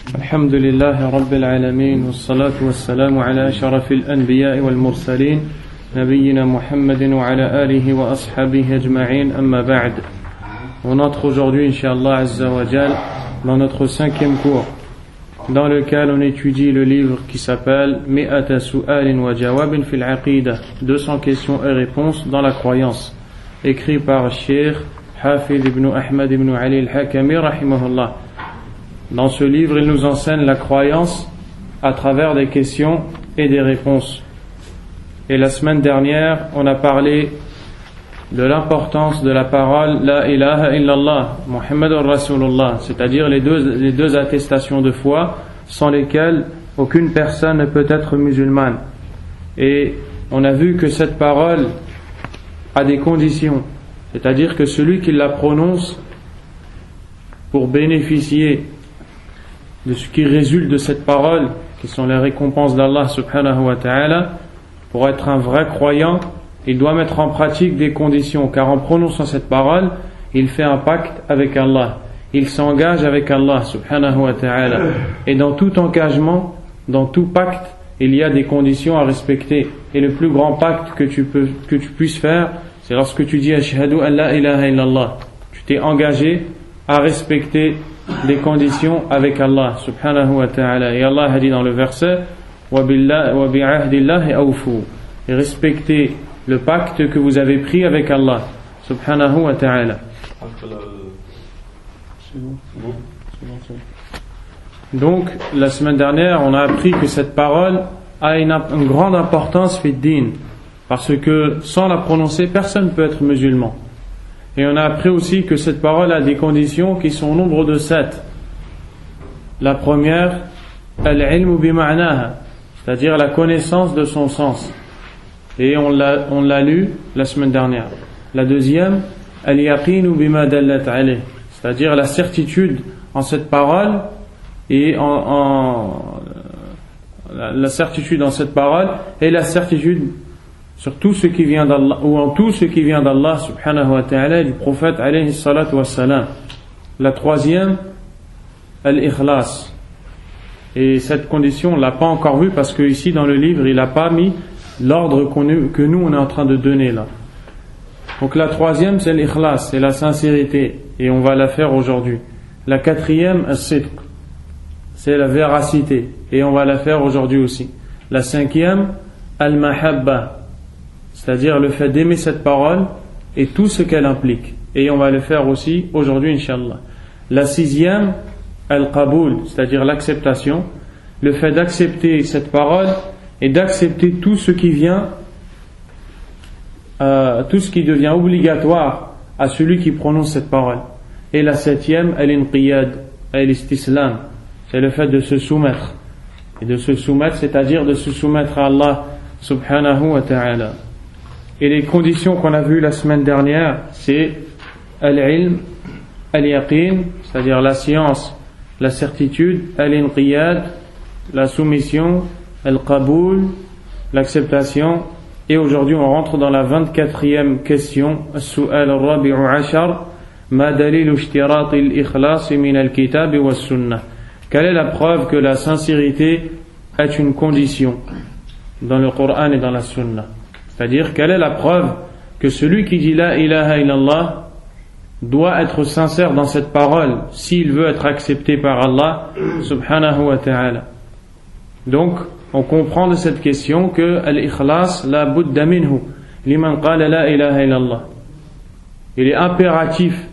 الحمد لله رب العالمين والصلاة والسلام على أشرف الأنبياء والمرسلين نبينا محمد وعلى آله وأصحابه أجمعين أما بعد. On entre aujourd'hui, Inch'Allah Azza wa Jal, dans notre 5e cours, dans lequel on étudie le livre qui s'appelle Mi'ata Su'alin wa Jawabin fil Aqidah, 200 questions et réponses dans la croyance, écrit par Cheikh Hafid ibn Ahmad ibn Ali al-Hakami rahimahullah. Dans ce livre, il nous enseigne la croyance à travers des questions et des réponses. Et la semaine dernière, on a parlé de l'importance de la parole La ilaha illallah, Muhammadur Rasulullah, c'est-à-dire les deux attestations de foi sans lesquelles aucune personne ne peut être musulmane. Et on a vu que cette parole a des conditions, c'est-à-dire que celui qui la prononce pour bénéficier de ce qui résulte de cette parole, qui sont les récompenses d'Allah subhanahu wa ta'ala, pour être un vrai croyant, il doit mettre en pratique des conditions, car en prononçant cette parole, il fait un pacte avec Allah, il s'engage avec Allah subhanahu wa ta'ala. Et dans tout engagement, dans tout pacte, il y a des conditions à respecter. Et le plus grand pacte que tu puisses faire, c'est lorsque tu dis Ashhadu an la ilaha illallah. Tu t'es engagé à respecter des conditions avec Allah subhanahu wa ta'ala. Et Allah a dit dans le verset wa bi'ahdillahi awfu, et respectez le pacte que vous avez pris avec Allah subhanahu wa ta'ala. Donc la semaine dernière on a appris que cette parole a une grande importance fi din, parce que sans la prononcer personne ne peut être musulman. Et on a appris aussi que cette parole a des conditions qui sont au nombre de 7. La première, al-ilmu bima'naha, c'est-à-dire la connaissance de son sens. Et on l'a lu la semaine dernière. La deuxième, al-yaqinu bima dallat alayh, c'est-à-dire la certitude en cette parole et la certitude en cette parole et la certitude sur tout ce qui vient d'Allah, ou en tout ce qui vient d'Allah subhanahu wa ta'ala et du prophète alayhi salatu wassalam. La troisième, al-ikhlas. Et cette condition on l'a pas encore vue parce que ici dans le livre il n'a pas mis l'ordre que nous on est en train de donner là. Donc la troisième c'est l'ikhlas, c'est la sincérité, et on va la faire aujourd'hui. La quatrième, as-sidq, c'est la véracité, et on va la faire aujourd'hui aussi. La cinquième, al-mahabba, c'est-à-dire le fait d'aimer cette parole et tout ce qu'elle implique, et on va le faire aussi aujourd'hui Inch'Allah. La sixième, al-qaboul, c'est-à-dire l'acceptation, le fait d'accepter cette parole et d'accepter tout ce qui vient, tout ce qui devient obligatoire à celui qui prononce cette parole. Et la septième, al-inqiyad, al-istislam, c'est le fait de se soumettre. Et de se soumettre, c'est-à-dire de se soumettre à Allah subhanahu wa ta'ala. Et les conditions qu'on a vues la semaine dernière, c'est al-ilm, al-yaqin, c'est-à-dire la science, la certitude, al-inqiyad, la soumission, al-qaboul, l'acceptation. Et aujourd'hui on rentre dans la 24e question, as-su'al al-rabi'u ashar, ma dalilu ishtirati al-ikhlas min al-kitab wa sunnah. Quelle est la preuve que la sincérité est une condition dans le Coran et dans la Sunna? C'est-à-dire, quelle est la preuve que celui qui dit la ilaha illallah doit être sincère dans cette parole s'il veut être accepté par Allah subhanahu wa ta'ala? Donc on comprend de cette question que al-ikhlas la budda minhu liman qala la ilaha illallah. Il est impératif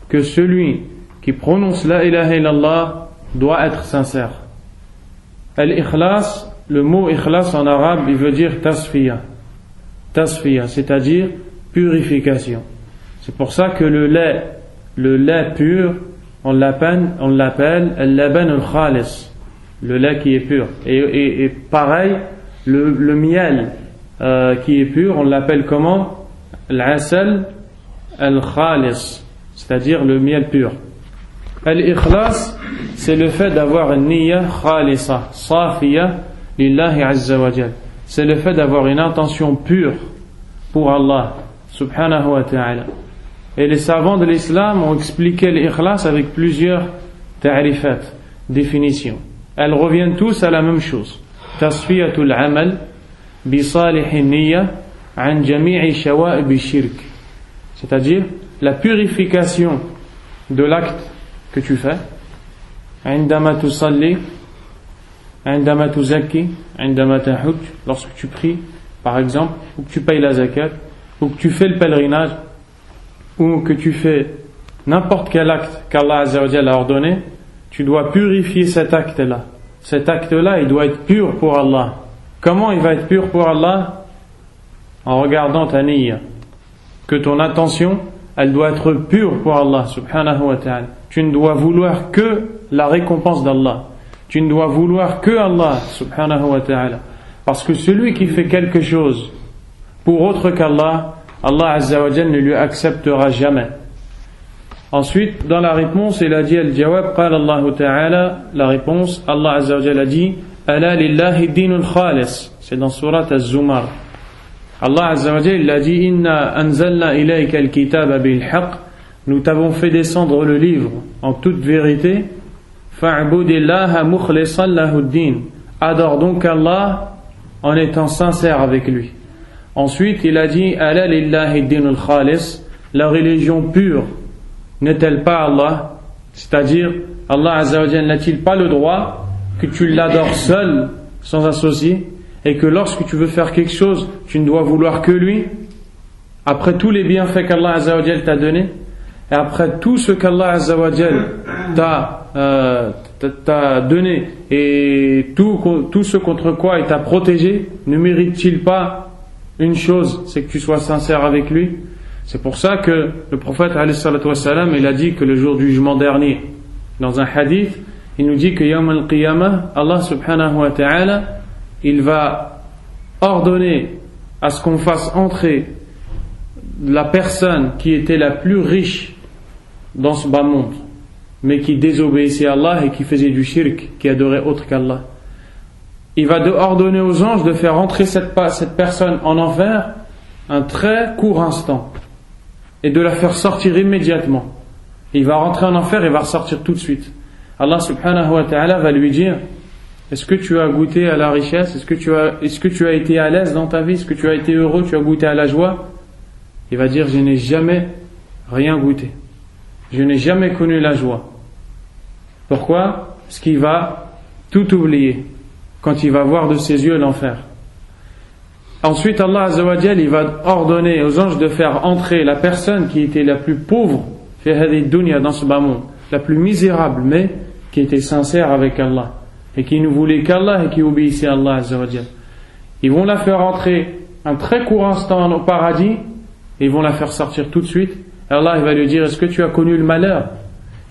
que celui qui prononce la ilaha illallah doit être sincère. Al-ikhlas, le mot ikhlas en arabe il veut dire tasfiya, c'est-à-dire purification. C'est pour ça que le lait pur, on l'appelle al-laban al-khalis, le lait qui est pur. Et pareil, le miel qui est pur, on l'appelle comment? Al-asal al-khalis, c'est-à-dire le miel pur. Al-ikhlas, c'est le fait d'avoir une niyya khalisa, safiya lillahi azza wa jal. C'est le fait d'avoir une intention pure pour Allah subhanahu wa ta'ala. Et les savants de l'islam ont expliqué l'ikhlas avec plusieurs ta'rifat. définitions. Elles reviennent tous à la même chose. Tasfiyatul amal bi salih niyya an jami'i shawa'ib shirk. C'est-à-dire la purification de l'acte que tu fais. عندما تصلي عندما تزكي عندما تحج, lorsque tu pries par exemple, ou que tu payes la zakat, ou que tu fais le pèlerinage, ou que tu fais n'importe quel acte qu'Allah Azza wa Jalla a ordonné, tu dois purifier cet acte-là. Cet acte-là, il doit être pur pour Allah. Comment il va être pur pour Allah? En regardant ta niyya, que ton intention, elle doit être pure pour Allah subhanahu wa ta'ala. Tu ne dois vouloir que la récompense d'Allah. Tu ne dois vouloir que Allah subhanahu wa ta'ala. Parce que celui qui fait quelque chose pour autre qu'Allah, Allah Azza wa Jalla ne lui acceptera jamais. Ensuite, dans la réponse, il a dit al-jawab, qala Allah ta'ala, la réponse, Allah Azza wa Jalla a dit ala lillahi dinul khalis. C'est dans surat Az-Zumar. Allah Azza wa Jalla, il a dit inna anzalna ilayka al-kitaba bil haqq. Nous t'avons fait descendre le livre en toute vérité. Fa'budillaha mukhlishan lahu-d-din. Adore donc Allah en étant sincère avec lui. Ensuite, il a dit ala lillahi dinul khalis. La religion pure n'est-elle pas Allah? C'est-à-dire, Allah Azza wa Jalla n'a-t-il pas le droit que tu l'adores seul, sans associé, et que lorsque tu veux faire quelque chose, tu ne dois vouloir que lui, après tous les bienfaits qu'Allah Azza wa Jalla t'a donné, et après tout ce qu'Allah Azza wa Jalla t'a donné, et tout ce contre quoi il t'a protégé, ne mérite-t-il pas une chose, c'est que tu sois sincère avec lui? C'est pour ça que le prophète alayhi salatu wassalam, il a dit que le jour du jugement dernier, dans un hadith, il nous dit que Yawm al-Qiyamah, Allah subhanahu wa ta'ala, il va ordonner à ce qu'on fasse entrer la personne qui était la plus riche dans ce bas monde, mais qui désobéissait à Allah et qui faisait du shirk, qui adorait autre qu'Allah. Il va ordonner aux anges de faire entrer cette personne en enfer un très court instant et de la faire sortir immédiatement. Il va rentrer en enfer et va ressortir tout de suite. Allah subhanahu wa ta'ala va lui dire: est-ce que tu as goûté à la richesse? Est-ce que tu as été à l'aise dans ta vie? Est-ce que tu as été heureux? Tu as goûté à la joie? Il va dire: je n'ai jamais rien goûté. Je n'ai jamais connu la joie. Pourquoi? Parce qu'il va tout oublier quand il va voir de ses yeux l'enfer. Ensuite, Allah Azza wa Jalla, il va ordonner aux anges de faire entrer la personne qui était la plus pauvre dans ce bas monde, la plus misérable, mais qui était sincère avec Allah et qui ne voulait qu'Allah et qui obéissait à Allah Azza wa Jalla. Ils vont la faire entrer un très court instant au paradis et ils vont la faire sortir tout de suite. Et Allah, il va lui dire: est-ce que tu as connu le malheur?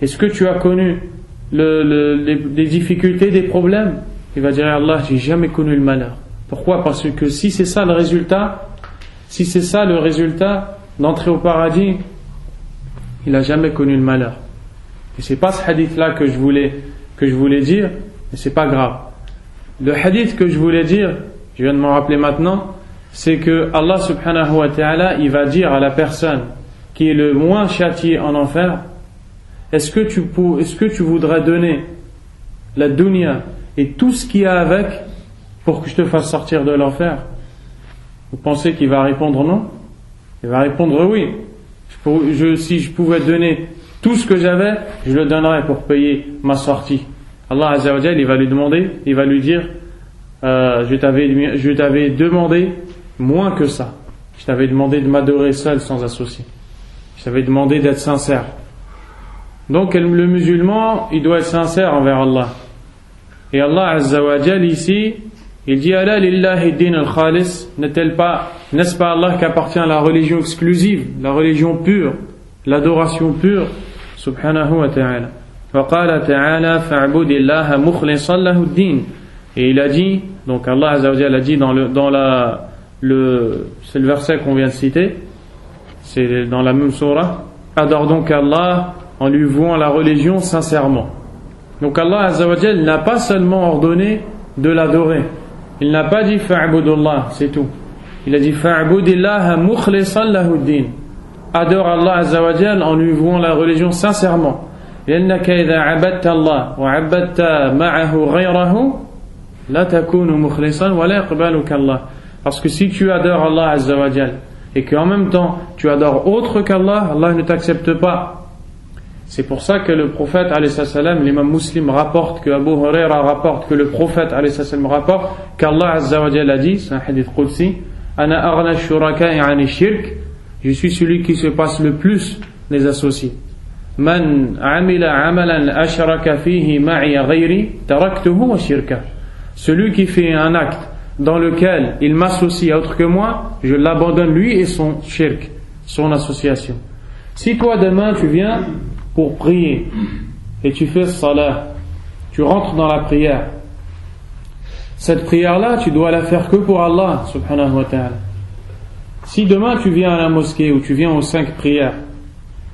Est-ce que tu as connu les difficultés, des problèmes? Il va dire: Allah, j'ai jamais connu le malheur. Pourquoi? Parce que si c'est ça le résultat d'entrer au paradis, il n'a jamais connu le malheur. Et c'est pas ce hadith-là que je voulais dire, mais c'est pas grave. Le hadith que je voulais dire, je viens de m'en rappeler maintenant, c'est que Allah subhanahu wa ta'ala, il va dire à la personne qui est le moins châtiée en enfer: est-ce que tu voudrais donner la dunya et tout ce qu'il y a avec pour que je te fasse sortir de l'enfer? Vous pensez qu'il va répondre non? Il va répondre oui. Si je pouvais donner tout ce que j'avais, je le donnerais pour payer ma sortie. Allah Azza wa Jalla, il va lui dire: je t'avais demandé moins que ça. Je t'avais demandé de m'adorer seul sans associé. Je t'avais demandé d'être sincère. Donc le musulman, il doit être sincère envers Allah. Et Allah Azza wa Jalla ici, il dit: ala lillahi din al-khalis. N'est-ce pas Allah qu'appartient la religion exclusive, la religion pure, l'adoration pure, subhanahu wa ta'ala. Wa qala ta'ala fa'budillaha mukhlishan lahu ad-din. Et il a dit, donc Allah Azza wa Jalla a dit c'est le verset qu'on vient de citer, c'est dans la même sourate: adore donc Allah en lui vouant la religion sincèrement. Donc Allah Azza wa Jalla n'a pas seulement ordonné de l'adorer. Il n'a pas dit fa'budullah, c'est tout. Il a dit fa'budillaha mukhlishan lahu ad-din. Adore Allah Azza wa Jalla en lui vouant la religion sincèrement. لأنك إذا عبدت الله وعبدت معه غيره لا تكون مخلصا ولا يقبلك الله. Parce que si tu adores Allah Azza wa Jal et qu'en même temps tu adores autre qu'Allah, Allah ne t'accepte pas. C'est pour ça que le prophète alayhi salam, l'imam Muslim rapporte, que Abu Huraira rapporte, que le prophète alayhi salam rapporte, qu'Allah Azza wa Jal a dit, c'est un hadith qudsi, Ana aghna shuraka'i 'ani shirk, je suis celui qui se passe le plus des associés. Man amila amalan ashraka fihi ma'i ghayri taraktuhu wa shirka. Celui qui fait un acte dans lequel il m'associe à autre que moi, je l'abandonne lui et son shirk, son association. Si toi demain tu viens pour prier et tu fais salat, tu rentres dans la prière, cette prière-là, tu dois la faire que pour Allah subhanahu wa ta'ala. Si demain tu viens à la mosquée ou tu viens aux 5 prières,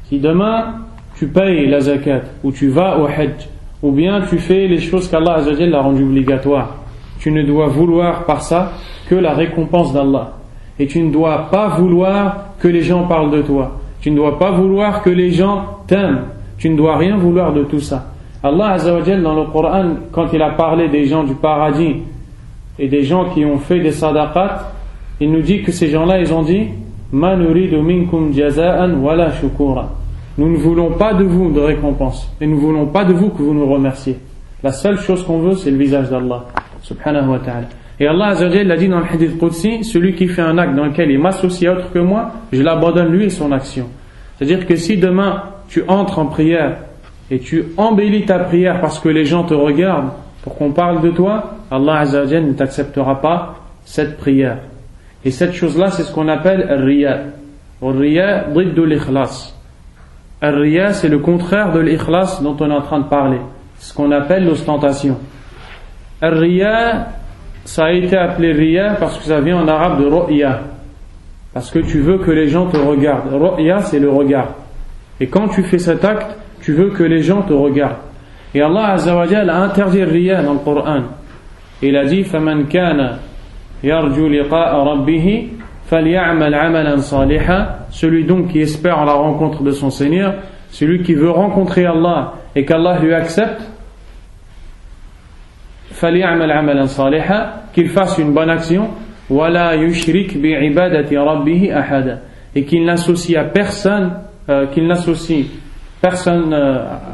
si demain tu payes la zakat ou tu vas au hajj, ou bien tu fais les choses qu'Allah Azza wa Jalla a rendues obligatoires, tu ne dois vouloir par ça que la récompense d'Allah. Et tu ne dois pas vouloir que les gens parlent de toi. Tu ne dois pas vouloir que les gens t'aiment. Tu ne dois rien vouloir de tout ça. Allah Azza wa Jalla dans le Coran, quand il a parlé des gens du paradis et des gens qui ont fait des sadaqat, il nous dit que ces gens-là, ils ont dit Ma nuridu minkum jaza'an wala shukura. Nous ne voulons pas de vous de récompense et nous ne voulons pas de vous que vous nous remerciez. La seule chose qu'on veut, c'est le visage d'Allah subhanahu wa ta'ala. Et Allah Azza wa Jalla a dit dans le hadith qudsi, celui qui fait un acte dans lequel il m'associe à autre que moi, je l'abandonne lui et son action. C'est-à-dire que si demain tu entres en prière et tu embellis ta prière parce que les gens te regardent pour qu'on parle de toi, Allah Azza wa Jalla ne t'acceptera pas cette prière. Et cette chose-là, c'est ce qu'on appelle al-riya. Al-riya ضد l'ikhlas. Al-riya, c'est le contraire de l'ikhlas dont on est en train de parler. C'est ce qu'on appelle l'ostentation. Al-riya, ça a été appelé riya parce que ça vient en arabe de ru'ya. Parce que tu veux que les gens te regardent. Ru'ya, c'est le regard. Et quand tu fais cet acte, tu veux que les gens te regardent. Et Allah Azza wa Jalla a interdit le riya dans le Coran. Il a dit فَمَنْ كَانَ يَرْجُو لِقَاءَ رَبِّهِ فَلْيَعْمَلْ عَمَلًا صَالِحًا. Celui donc qui espère la rencontre de son Seigneur, celui qui veut rencontrer Allah et qu'Allah lui accepte, فَلْيَعْمَلْ عَمَلًا صَالِحًا, qu'il fasse une bonne action, وَلَا يُشْرِكْ بِعِبَادَةِ رَبِّهِ أَحَدًا, et qu'il n'associe à personne,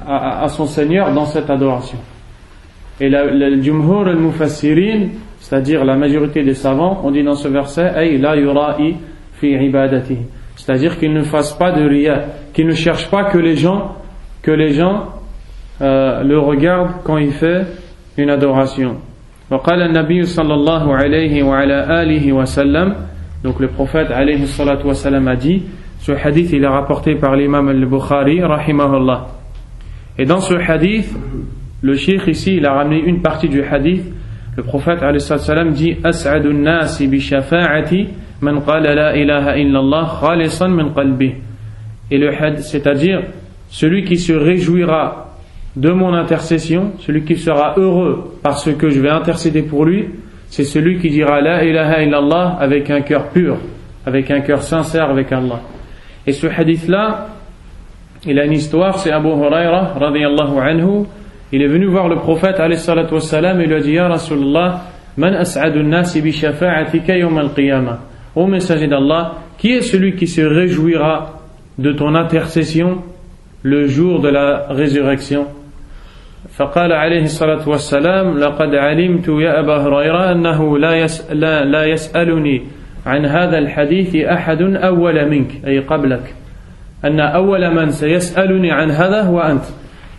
à son Seigneur dans cette adoration. Et le jumhur al-mufassirin, c'est-à-dire la majorité des savants, on dit dans ce verset ay la yura'i fi ibadatihi, c'est-à-dire qu'il ne fasse pas de riya, qu'il ne cherche pas que les gens le regardent quand il fait une adoration. وقال النبي صلى الله عليه وعلى آله وسلم, donc le prophète alayhi salatu wa salam a dit, ce hadith il est rapporté par l'imam al-Bukhari rahimahullah. Et dans ce hadith, le cheikh ici il a ramené une partie du hadith. Le prophète alayhi salatu wa salam dit as'adu an-nasi bi shafa'ati man qala la ilaha illallah khalisan min qalbi. Et le hadith, c'est-à-dire celui qui se réjouira de mon intercession, celui qui sera heureux parce que je vais intercéder pour lui, c'est celui qui dira la ilaha illallah avec un cœur pur, avec un cœur sincère avec Allah. Et ce hadith là, il a une histoire, c'est Abu Huraira radiyallahu anhu. Il est venu voir le prophète alayhi salatu wassalam et lui a dit ya Rasulallah, man as'adu an-nasi bi shafa'atika yawm al-qiyamah. Ô messager d'Allah, qui est celui qui se réjouira de ton intercession le jour de la résurrection? فقال عليه الصلاة والسلام لقد علمت يا أبا هريرة أنه لا يسألني عن هذا الحديث أحد أول منك أي قبلك أن أول من سيسألني عن هذا هو أنت.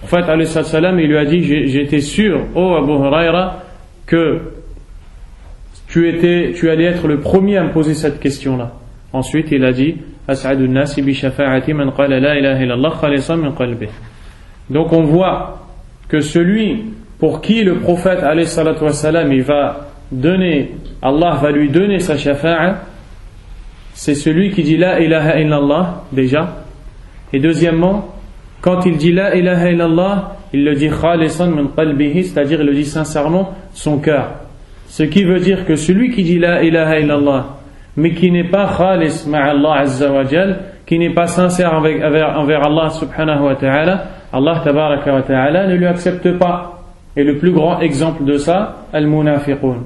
En fait, alayhi salam, il lui a dit j'étais sûr, ô Abu Huraira, que tu allais être le premier à me poser cette question-là. Ensuite, il a dit أسعد الناس بشفاعة من قال لا إله إلا الله خالصا من قلبه. Donc on voit que celui pour qui le prophète alayhi salatu wassalam, Allah va lui donner sa shafa'a, c'est celui qui dit la ilaha illallah déjà. Et deuxièmement, quand il dit la ilaha illallah, il le dit khalisan min qalbihi, c'est-à-dire il le dit sincèrement son cœur. Ce qui veut dire que celui qui dit la ilaha illallah mais qui n'est pas khalis ma'Allah azza wa jal, qui n'est pas sincère envers Allah subhanahu wa ta'ala, Allah tabaraka wa ta'ala ne lui accepte pas. Et le plus grand exemple de ça, al-munafiqun,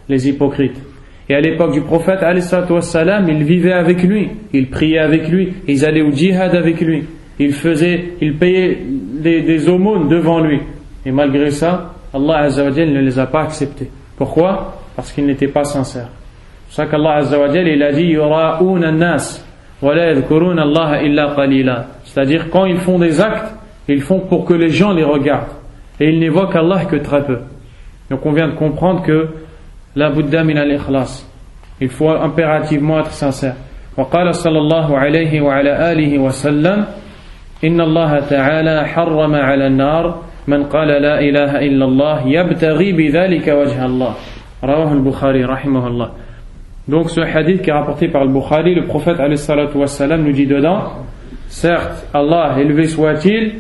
les hypocrites. Et à l'époque du prophète, alayhi salatu wassalam, ils vivaient avec lui, ils priaient avec lui, ils allaient au djihad avec lui, ils payaient des aumônes devant lui. Et malgré ça, Allah azza wa jalla ne les a pas acceptés. Pourquoi? Parce qu'ils n'étaient pas sincères. C'est pour ça qu'Allah azza wa jalla, il a dit yura'una an-nas wa la yadhkuruna Allah illa qalila. C'est-à-dire quand ils font des actes, ils font pour que les gens les regardent et ils n'évoquent Allah que très peu. Donc on vient de comprendre que la budda min al-ikhlas, il faut impérativement être sincère. وقال صلى الله عليه وعلى آله وسلم إن الله تعالى حرم على النار من قال لا إله إلا الله يبتغي بذلك وجه الله رواه البخاري رحمه الله. Donc ce hadith qui est rapporté par le Bukhari, le prophète alayhi salatu wassalam nous dit dedans, certes Allah élevé soit-il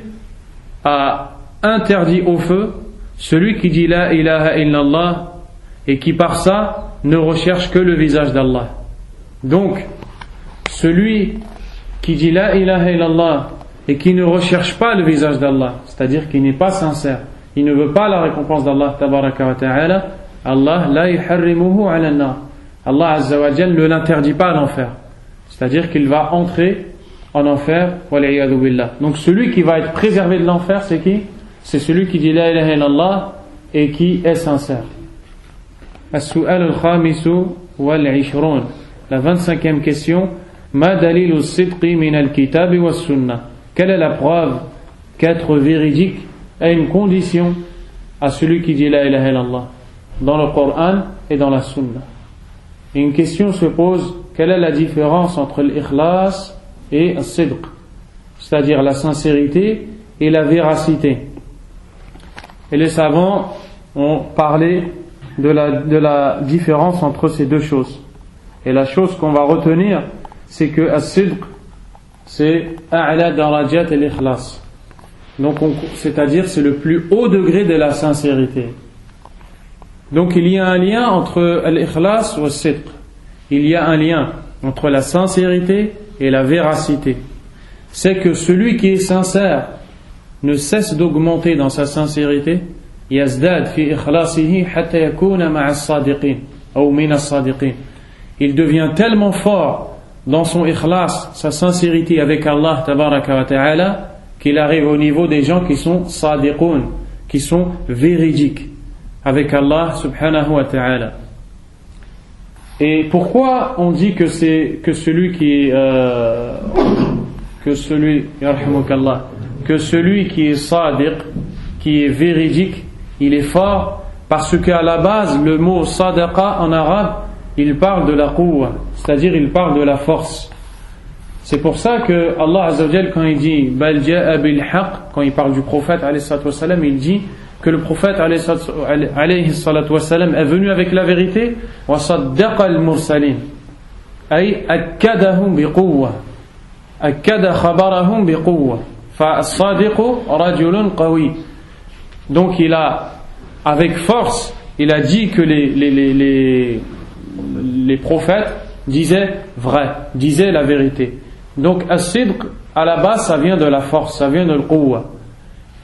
a interdit au feu celui qui dit la ilaha illallah et qui par ça ne recherche que le visage d'Allah. Donc celui qui dit la ilaha illallah et qui ne recherche pas le visage d'Allah, c'est-à-dire qui n'est pas sincère, il ne veut pas la récompense d'Allah tabaraka wa ta'ala, Allah la yuharrimuhu ala an-nar. Allah azza wa jalla ne l'interdit pas à l'enfer, c'est-à-dire qu'il va entrer en enfer, wal'iyadu billah. Donc celui qui va être préservé de l'enfer, c'est qui? C'est celui qui dit la ilaha illallah et qui est sincère. As-su'al al-khamisu wal-'ishrun, la 25e question, ma dalilu as-sidqi min al-kitab wa as-sunnah. Quelle est la preuve qu'être véridique est une condition à celui qui dit la ilaha illallah dans le Coran et dans la Sunna? Et une question se pose, quelle est la différence entre l'ikhlas et al-sidq, c'est-à-dire la sincérité et la véracité? Et les savants ont parlé de la différence entre ces deux choses. Et la chose qu'on va retenir, c'est que al-sidq, c'est a'la darajat al-ikhlas. Donc c'est-à-dire c'est le plus haut degré de la sincérité. Donc il y a un lien entre al-ikhlas ou al-sidq. Il y a un lien entre la sincérité et la véracité. C'est que celui qui est sincère ne cesse d'augmenter dans sa sincérité. Yazdad fi ikhlasihi hatta yakuna ma'a as-sadiqin ou min as-sadiqin. Il devient tellement fort dans son ikhlas, sa sincérité avec Allah tabaraka wa ta'ala, qu'il arrive au niveau des gens qui sont sadiqun, qui sont véridiques avec Allah subhanahu wa ta'ala. Et pourquoi on dit que c'est que celui qui qui est sadiq, qui est véridique, il est fort, parce qu'à la base le mot sadaqa en arabe, il parle de la quwwa, c'est-à-dire il parle de la force. C'est pour ça que Allah azza wa jalla, quand il dit bal ja'a bil haqq, quand il parle du prophète alayhi salatu wassalam, il dit que le prophète alayhi salatu wassalam est venu avec la vérité, wa saddaqa al mursalin, ay akkadahum bi quwwa, akkada khabarahum bi quwwa, fa as-sadiqu rajulun qawi. Donc il a, avec force, il a dit que les prophètes disaient vrai, disaient la vérité. Donc as-sidq, à la base, ça vient de la force, ça vient de l'quwwa.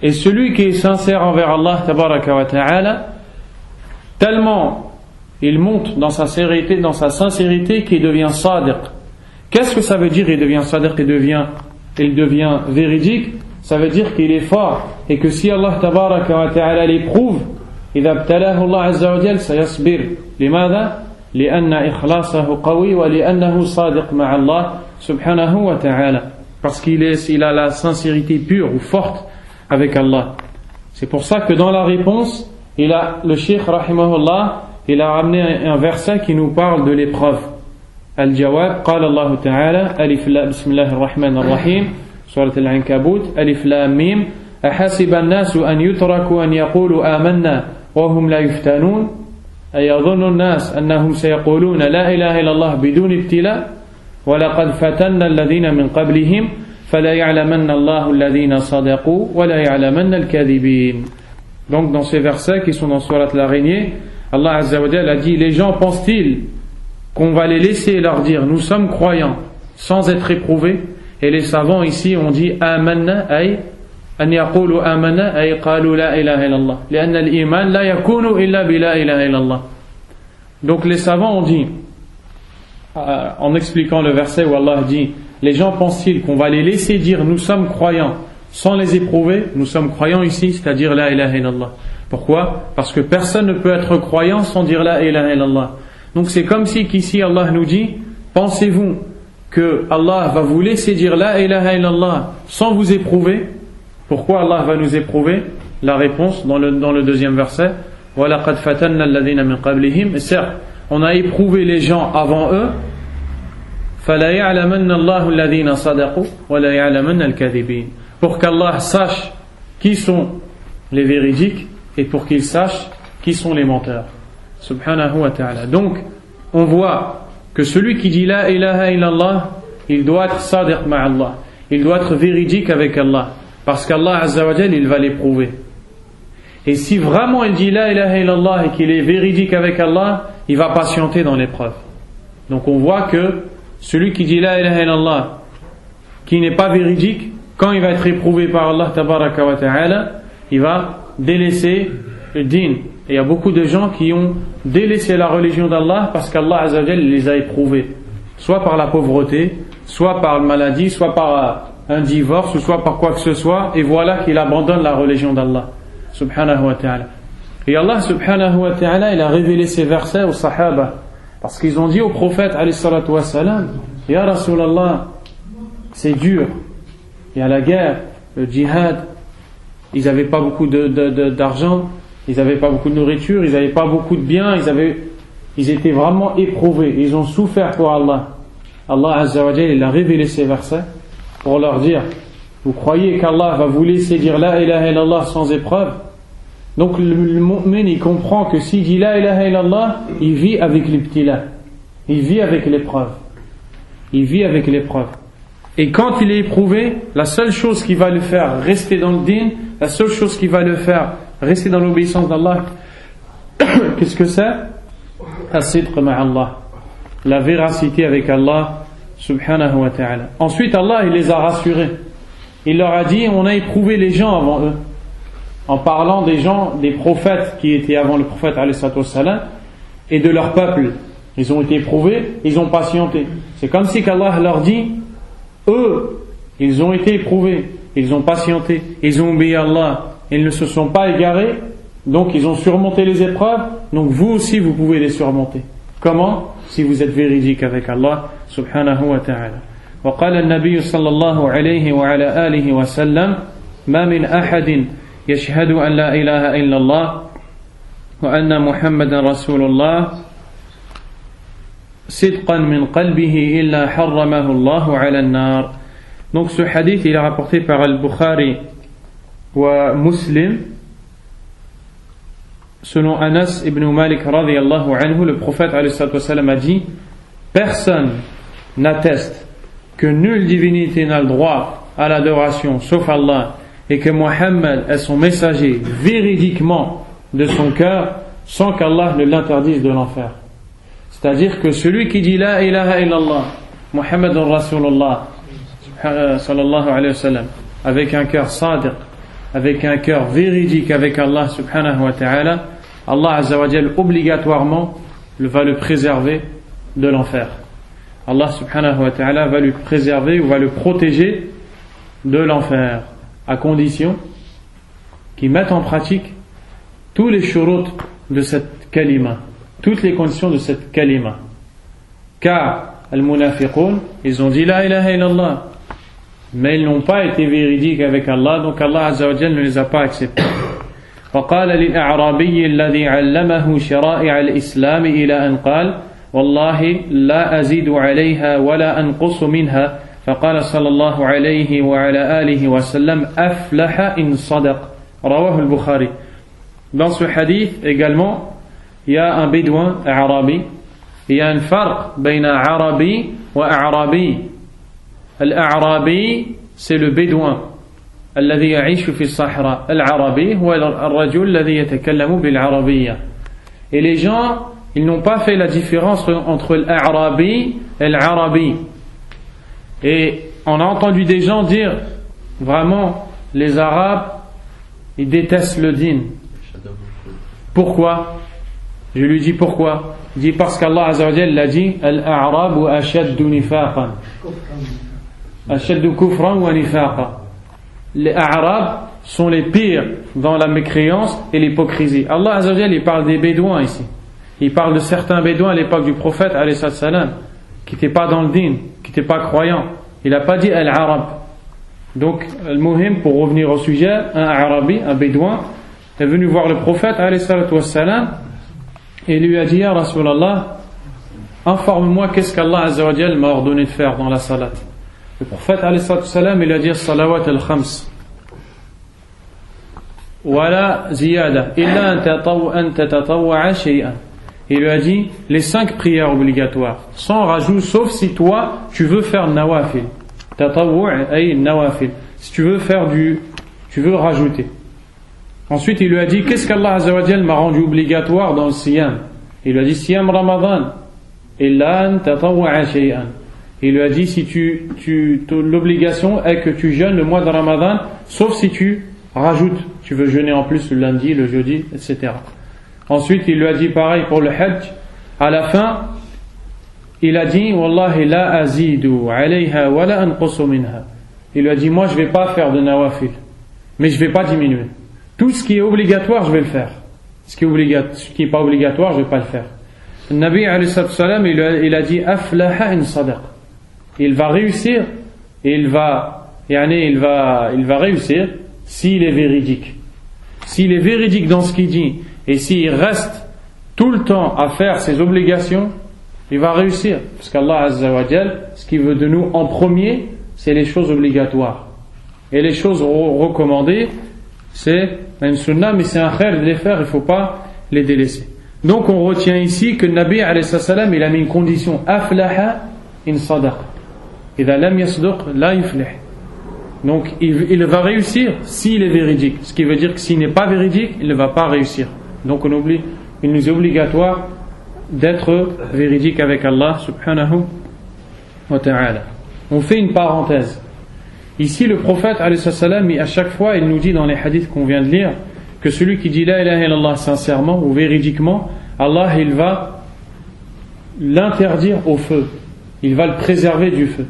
Et celui qui est sincère envers Allah tabaraka wa ta'ala, tellement il monte dans sa sincérité qu'il devient sadiq. Qu'est-ce que ça veut dire il devient sadiq, il devient véridique? Ça veut dire qu'il est fort et que si Allah tabaraka wa ta'ala l'éprouve, إذا ابتلاه الله عز وجل سيصبر. لماذا؟ لأن إخلاصه قوي ولأنه صادق مع الله سبحانه وتعالى. Parce qu'il a la sincérité pure ou forte avec Allah. C'est pour ça que dans la réponse, le Cheikh rahimahullah, il a ramené un verset qui nous parle de l'épreuve. Al-Jawab, قال الله تعالى ألف لا بسم الله الرحمن الرحيم سورة العنكبوت ألف لام ميم أحسب الناس أن يتركوا أن يقولوا آمنا وهم لا يفتنون أيظن الناس أنهم سيقولون لا إله إلا الله بدون ابتلاء ولقد فتنا الذين من قبلهم فلا يعلمن الله الذين صدقوا ولا يعلمن الكاذبين. Donc dans ces versets qui sont dans Surat l'Araignée, Allah Azza wa Jalla a dit, les gens pensent-ils qu'on va les laisser leur dire nous sommes croyants sans être éprouvés? Et les savants ici ont dit amanna ay أن يقولوا آمنا أي قالوا لا إله إلا الله لأن الإيمان لا يكون إلا بلا إله إلا الله. Donc les savants ont dit, en expliquant le verset où Allah dit, les gens pensent-ils qu'on va les laisser dire nous sommes croyants sans les éprouver? Nous sommes croyants ici, c'est-à-dire la ilaha illallah. Pourquoi? Parce que personne ne peut être croyant sans dire la ilaha illallah. Donc c'est comme si qu'ici Allah nous dit, pensez-vous que Allah va vous laisser dire la ilaha illallah sans vous éprouver? Pourquoi Allah va nous éprouver? La réponse dans le deuxième verset, وَلَقَدْ فَتَنَّا الَّذِينَ مِنْ قَبْلِهِمْ. Et certes, on a éprouvé les gens avant eux. فَلَا يَعْلَمَنَّ اللَّهُ الَّذِينَ صَدَقُوا وَلَا يَعْلَمَنَّ الْكَاذِبِينَ. Pour qu'Allah sache qui sont les véridiques et pour qu'il sache qui sont les menteurs. Subhanahu wa ta'ala. Donc, on voit que celui qui dit la ilaha illallah, il doit être sadiq ma'allah. Il doit être véridique avec Allah. Parce qu'Allah Azza wa Jal, il va l'éprouver. Et si vraiment il dit la ilaha illallah et qu'il est véridique avec Allah, il va patienter dans l'épreuve. Donc on voit que celui qui dit la ilaha illallah, qui n'est pas véridique, quand il va être éprouvé par Allah tabaraka wa ta'ala, il va délaisser le din. Et il y a beaucoup de gens qui ont délaissé la religion d'Allah parce qu'Allah Azza wa Jal les a éprouvés. Soit par la pauvreté, soit par la maladie, soit par un divorce, ou soit par quoi que ce soit, et voilà qu'il abandonne la religion d'Allah subhanahu wa ta'ala. Et Allah subhanahu wa ta'ala, il a révélé ces versets aux sahaba parce qu'ils ont dit au prophète alayhi salatu wa salam, Ya Rasulallah, c'est dur, il y a la guerre, le djihad, ils n'avaient pas beaucoup d'argent, ils n'avaient pas beaucoup de nourriture, ils n'avaient pas beaucoup de biens, ils étaient vraiment éprouvés, ils ont souffert pour Allah. Allah Azza wa Jalla, il a révélé ces versets pour leur dire, vous croyez qu'Allah va vous laisser dire la ilaha illallah sans épreuve? Donc le mu'min, il comprend que s'il dit la ilaha illallah, il vit avec l'ibtila, il vit avec l'épreuve, il vit avec l'épreuve. Et quand il est éprouvé, la seule chose qui va le faire rester dans le din, la seule chose qui va le faire rester dans l'obéissance d'Allah, qu'est-ce que c'est? As-sidq ma'allah, la véracité avec Allah subhanahu wa ta'ala. Ensuite Allah, il les a rassurés, il leur a dit, on a éprouvé les gens avant eux, en parlant des gens, des prophètes qui étaient avant le prophète alayhi salatu wassalam, et de leur peuple. Ils ont été éprouvés, ils ont patienté. C'est comme si qu'Allah leur dit, eux, ils ont été éprouvés, ils ont patienté, ils ont obéi à Allah, ils ne se sont pas égarés, donc ils ont surmonté les épreuves, donc vous aussi vous pouvez les surmonter. Comment? Si vous êtes véridique avec Allah subhanahu wa ta'ala. وقال النبي صلى الله عليه وعلى آله وسلم ما من أحد يشهد أن لا إله إلا الله وأن محمد رسول الله صدقا من قلبه إلا حرمه الله على النار. Donc ce hadith il est rapporté par Al-Bukhari wa Muslim. Selon Anas ibn Malik radiyallahu anhu, le prophète alayhi salatu wassalam a dit, personne n'atteste que nulle divinité n'a le droit à l'adoration sauf Allah et que Mohammed est son messager véridiquement de son cœur sans qu'Allah ne l'interdise de l'en faire. C'est-à-dire que celui qui dit la ilaha illallah Muhammadur Rasulullah sallallahu alayhi wa sallam avec un cœur sadiq, avec un cœur véridique avec Allah subhanahu wa ta'ala, Allah azza wa jal obligatoirement va le préserver de l'enfer. Allah subhanahu wa ta'ala va lui préserver ou va le protéger de l'enfer, à condition qu'il mette en pratique tous les shurut de cette kalima, toutes les conditions de cette kalima. Car al-munafiqun, ils ont dit la ilaha illallah, mais ils n'ont pas été véridiques avec Allah, donc Allah azza wa jalla ne les a pas acceptés. وقال للأعرابي الذي علمه شرائع الإسلام إلى أن قال والله لا أزيد عليها ولا أنقص منها فقال صلى الله عليه وعلى آله وسلم أفلح إن صدق. رواه البخاري. Dans ce hadith également, il y a un bédouin arabi. Il y a un farq بين عربي وأعرابي. الأعرابي c'est le bédouin الذي يعيش في الصحراء. العربي هو الرجل الذي يتكلم بالعربية. Et les gens, ils n'ont pas fait la différence entre l'arabi et l'arabi. Et on a entendu des gens dire vraiment les Arabes, ils détestent le dîn. Pourquoi? Je lui dis pourquoi. Il dit parce qu'Allah Azza wa Jalla l'a dit Al-A'rabu ashaddu nifaqan. Ashaddu kufran wa nifaqa. Les Arabes sont les pires dans la mécréance et l'hypocrisie. Allah Azza wa Jalla, il parle des Bédouins ici. Il parle de certains Bédouins à l'époque du prophète alayhi salam, qui n'étaient pas dans le dîn, qui n'étaient pas croyants. Il n'a pas dit Al-Arab. Donc, Al-Muhim, pour revenir au sujet, un Arabi, un Bédouin, est venu voir le prophète alayhi salam et lui a dit Ya Rasulallah, informe-moi qu'est-ce qu'Allah Azza wa Jalla m'a ordonné de faire dans la salat. Le prophète alayhi salam, il a dit Salawat al-Khams Wala ziyada illa an tatatawwa'a shay'an. Il lui a dit les 5 prières obligatoires, sans rajout, sauf si toi tu veux faire nawafil. Tatawwu' ay nawafil. Si tu veux faire tu veux rajouter. Ensuite, il lui a dit qu'est-ce qu'Allah Azza wa Jalla m'a rendu obligatoire dans le siyam. Il lui a dit siyam Ramadan illa an tatawwa'a shay'an. Il lui a dit si l'obligation est que tu jeûnes le mois de Ramadan, sauf si tu rajoutes, tu veux jeûner en plus le lundi, le jeudi, etc. Ensuite, il lui a dit pareil pour le Hajj. À la fin, il a dit Wallahi la azidu alayha wa la anqusu minha. Il lui a dit moi je vais pas faire de nawafil, mais je vais pas diminuer. Tout ce qui est obligatoire, je vais le faire. Ce qui est pas obligatoire, je vais pas le faire. Le Nabi alayhi salam, il a dit aflaha in sadaq. Il va réussir et il va réussir s'il est véridique. S'il est véridique dans ce qu'il dit et s'il reste tout le temps à faire ses obligations, il va réussir. Parce qu'Allah Azza wa Jal, ce qu'il veut de nous en premier, c'est les choses obligatoires. Et les choses recommandées, c'est une sunnah, mais c'est un khair de les faire, il ne faut pas les délaisser. Donc on retient ici que le Nabi alayhi salam, il a mis une condition aflaha in sadaq. Idha lam yasduq la yuflih. Donc il va réussir s'il est véridique. Ce qui veut dire que s'il n'est pas véridique, il ne va pas réussir. Donc il nous est obligatoire d'être véridique avec Allah subhanahu wa ta'ala. On fait une parenthèse. Ici le prophète alayhi salam, à chaque fois il nous dit dans les hadiths qu'on vient de lire que celui qui dit la ilaha illallah sincèrement ou véridiquement, Allah il va l'interdire au feu. Il va le préserver du feu.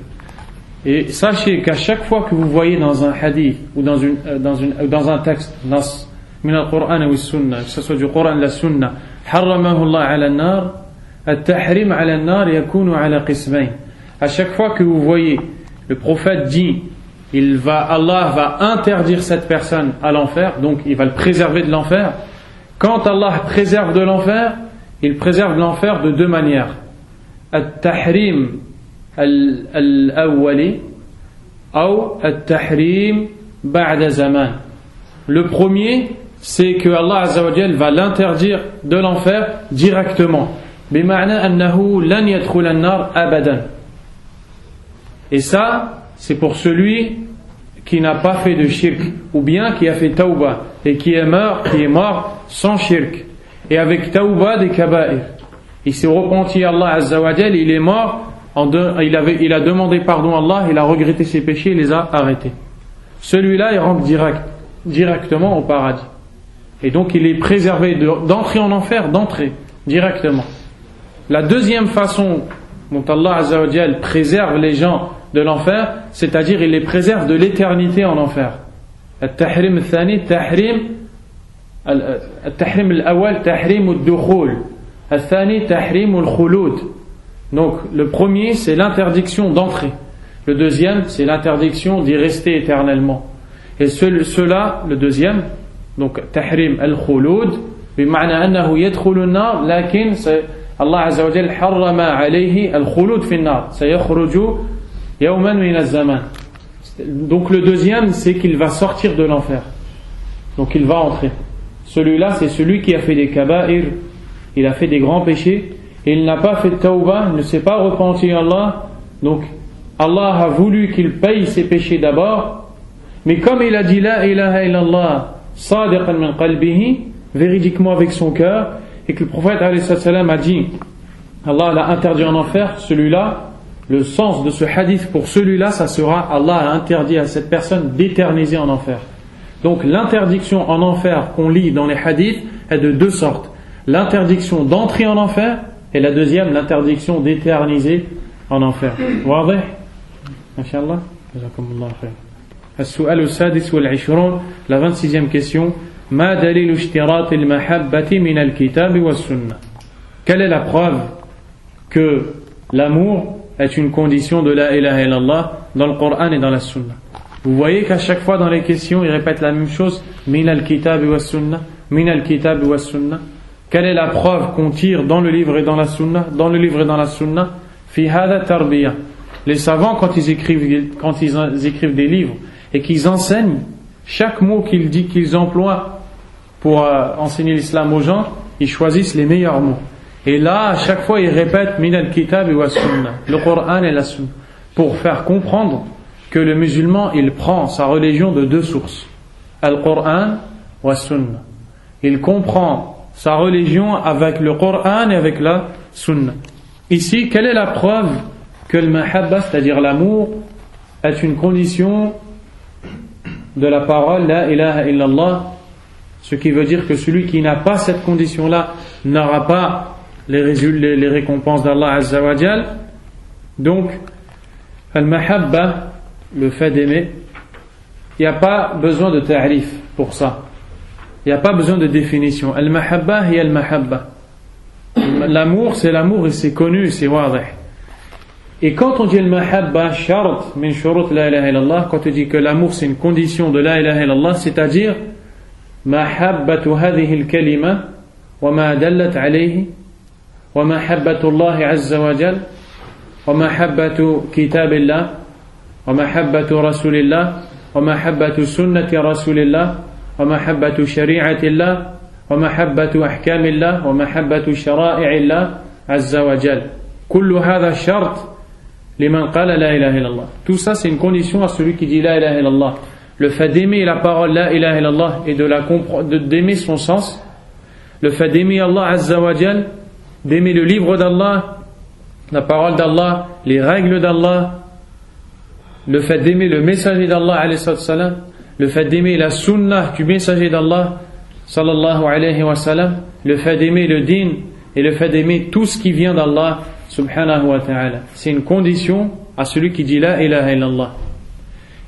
Et sachez qu'à chaque fois que vous voyez dans un hadith ou dans un texte, min al-Qur'an ou al-Sunnah, que ce soit du Qur'an ou de la Sunnah, harramahu Allah ala an-nar, at-tahrim ala an-nar yakunu ala qismayn. À chaque fois que vous voyez le prophète dit Allah va interdire cette personne à l'enfer, donc il va le préserver de l'enfer. Quand Allah préserve de l'enfer, il préserve l'enfer de 2 manières. At-tahrim al-awwali ou at-tahrim ba'da zaman. Le premier, c'est que Allah Azza wa Jalla va l'interdire de l'enfer directement. Bima'na annahu lan yadkhul an-nar abadan. Et ça, c'est pour celui qui n'a pas fait de shirk, ou bien qui a fait tawbah et qui est mort sans shirk, et avec tawbah des kaba'ir. Il s'est repenti à Allah Azza wa Jalla, il est mort, il a demandé pardon à Allah, il a regretté ses péchés, il les a arrêtés. Celui-là, il rentre directement au paradis. Et donc il est préservé d'entrer en enfer, d'entrer directement. La deuxième façon dont Allah Azza wa Jalla préserve les gens de l'enfer, c'est-à-dire il les préserve de l'éternité en enfer. Al-tahrim al-thani, al-tahrim al-awwal, tahrim al-dukhul. Al-thani, tahrim al-khulud. Donc le premier, c'est l'interdiction d'entrer. Le deuxième, c'est l'interdiction d'y rester éternellement. Et cela, le deuxième, donc tahrim al-khulud, bima'na annahu yadkhulu an-nar, lakin Allah Azza wa Jalla harrama alayhi al-khulud fi an-nar. Sayakhruju yawman min az-zaman. Donc le deuxième, c'est qu'il va sortir de l'enfer. Donc il va entrer. Celui-là, c'est celui qui a fait des kaba'ir, il a fait des grands péchés, et il n'a pas fait de tawbah, il ne s'est pas repenti à Allah. Donc Allah a voulu qu'il paye ses péchés d'abord, mais comme il a dit la ilaha illallah sadiqan min qalbihi, véridiquement avec son cœur, et que le prophète alayhi salam a dit Allah l'a interdit en enfer, celui-là, le sens de ce hadith pour celui-là, ça sera Allah a interdit à cette personne d'éterniser en enfer. Donc l'interdiction en enfer qu'on lit dans les hadiths est de deux sortes. L'interdiction d'entrer en enfer et la deuxième, l'interdiction d'éterniser en enfer. واضح؟ ما شاء الله. جزاكم الله خير. السؤال السادس والعشرون, la 26e question. ما دليل اشتراط المحبة من الكتاب والسنة? Quelle est la preuve que l'amour est une condition de la ilaha illallah dans le Coran et dans la Sunna? Vous voyez qu'à chaque fois dans les questions, il répète la même chose. Min al-kitab wa sunnah, min al-kitab wa sunnah. Quelle est la preuve qu'on tire dans le livre et dans la Sunna? Dans le livre et dans la Sunna, fi hada tarbiya. Les savants, quand ils écrivent des livres et qu'ils enseignent, chaque mot qu'ils emploient pour enseigner l'islam aux gens, ils choisissent les meilleurs mots. Et là, à chaque fois, ils répètent min al-kitab wa sunnah, le Coran et la Sunna, pour faire comprendre que le musulman, il prend sa religion de deux sources, al-Qur'an wa Sunna. Il comprend sa religion avec le Qur'an et avec la Sunna. Ici, quelle est la preuve que le mahabba, c'est-à-dire l'amour, est une condition de la parole la ilaha illallah, ce qui veut dire que celui qui n'a pas cette condition-là n'aura pas les récompenses d'Allah Azza wa Jal. Donc, al-mahabba, le fait d'aimer, il n'y a pas besoin de ta'rif pour ça. Il n'y a pas besoin de définition. Al-mahabba hiya al-mahabba. L'amour, c'est l'amour et c'est connu, c'est wadih. Et quand on dit al-mahabba, shart min shurut la ilaha illallah, quand on dit que l'amour c'est une condition de la ilaha illallah, c'est-à-dire mahabbatu hadhihi al-kalima wa ma dallat alayhi wa mahabbatu Allah azza wa jal wa mahabbatu kitabillah ومحبة رسول الله ومحبة سنة رسول الله ومحبة شريعة الله ومحبة أحكام الله ومحبة شرائع الله عز وجل كل هذا شرط لمن قال لا إله إلا الله. Tout ça c'est une condition à celui qui dit la ilaha illallah. Le fait d'aimer la parole la ilaha illallah et d'aimer son sens, le fait d'aimer Allah Azza wa Jal, d'aimer le livre d'Allah, la parole d'Allah, les règles d'Allah, le fait d'aimer le messager d'Allah alayhi salam, le fait d'aimer la sunnah du messager d'Allah sallallahu alayhi wa sallam, le fait d'aimer le din et le fait d'aimer tout ce qui vient d'Allah subhanahu wa ta'ala. C'est une condition à celui qui dit la ilaha illallah.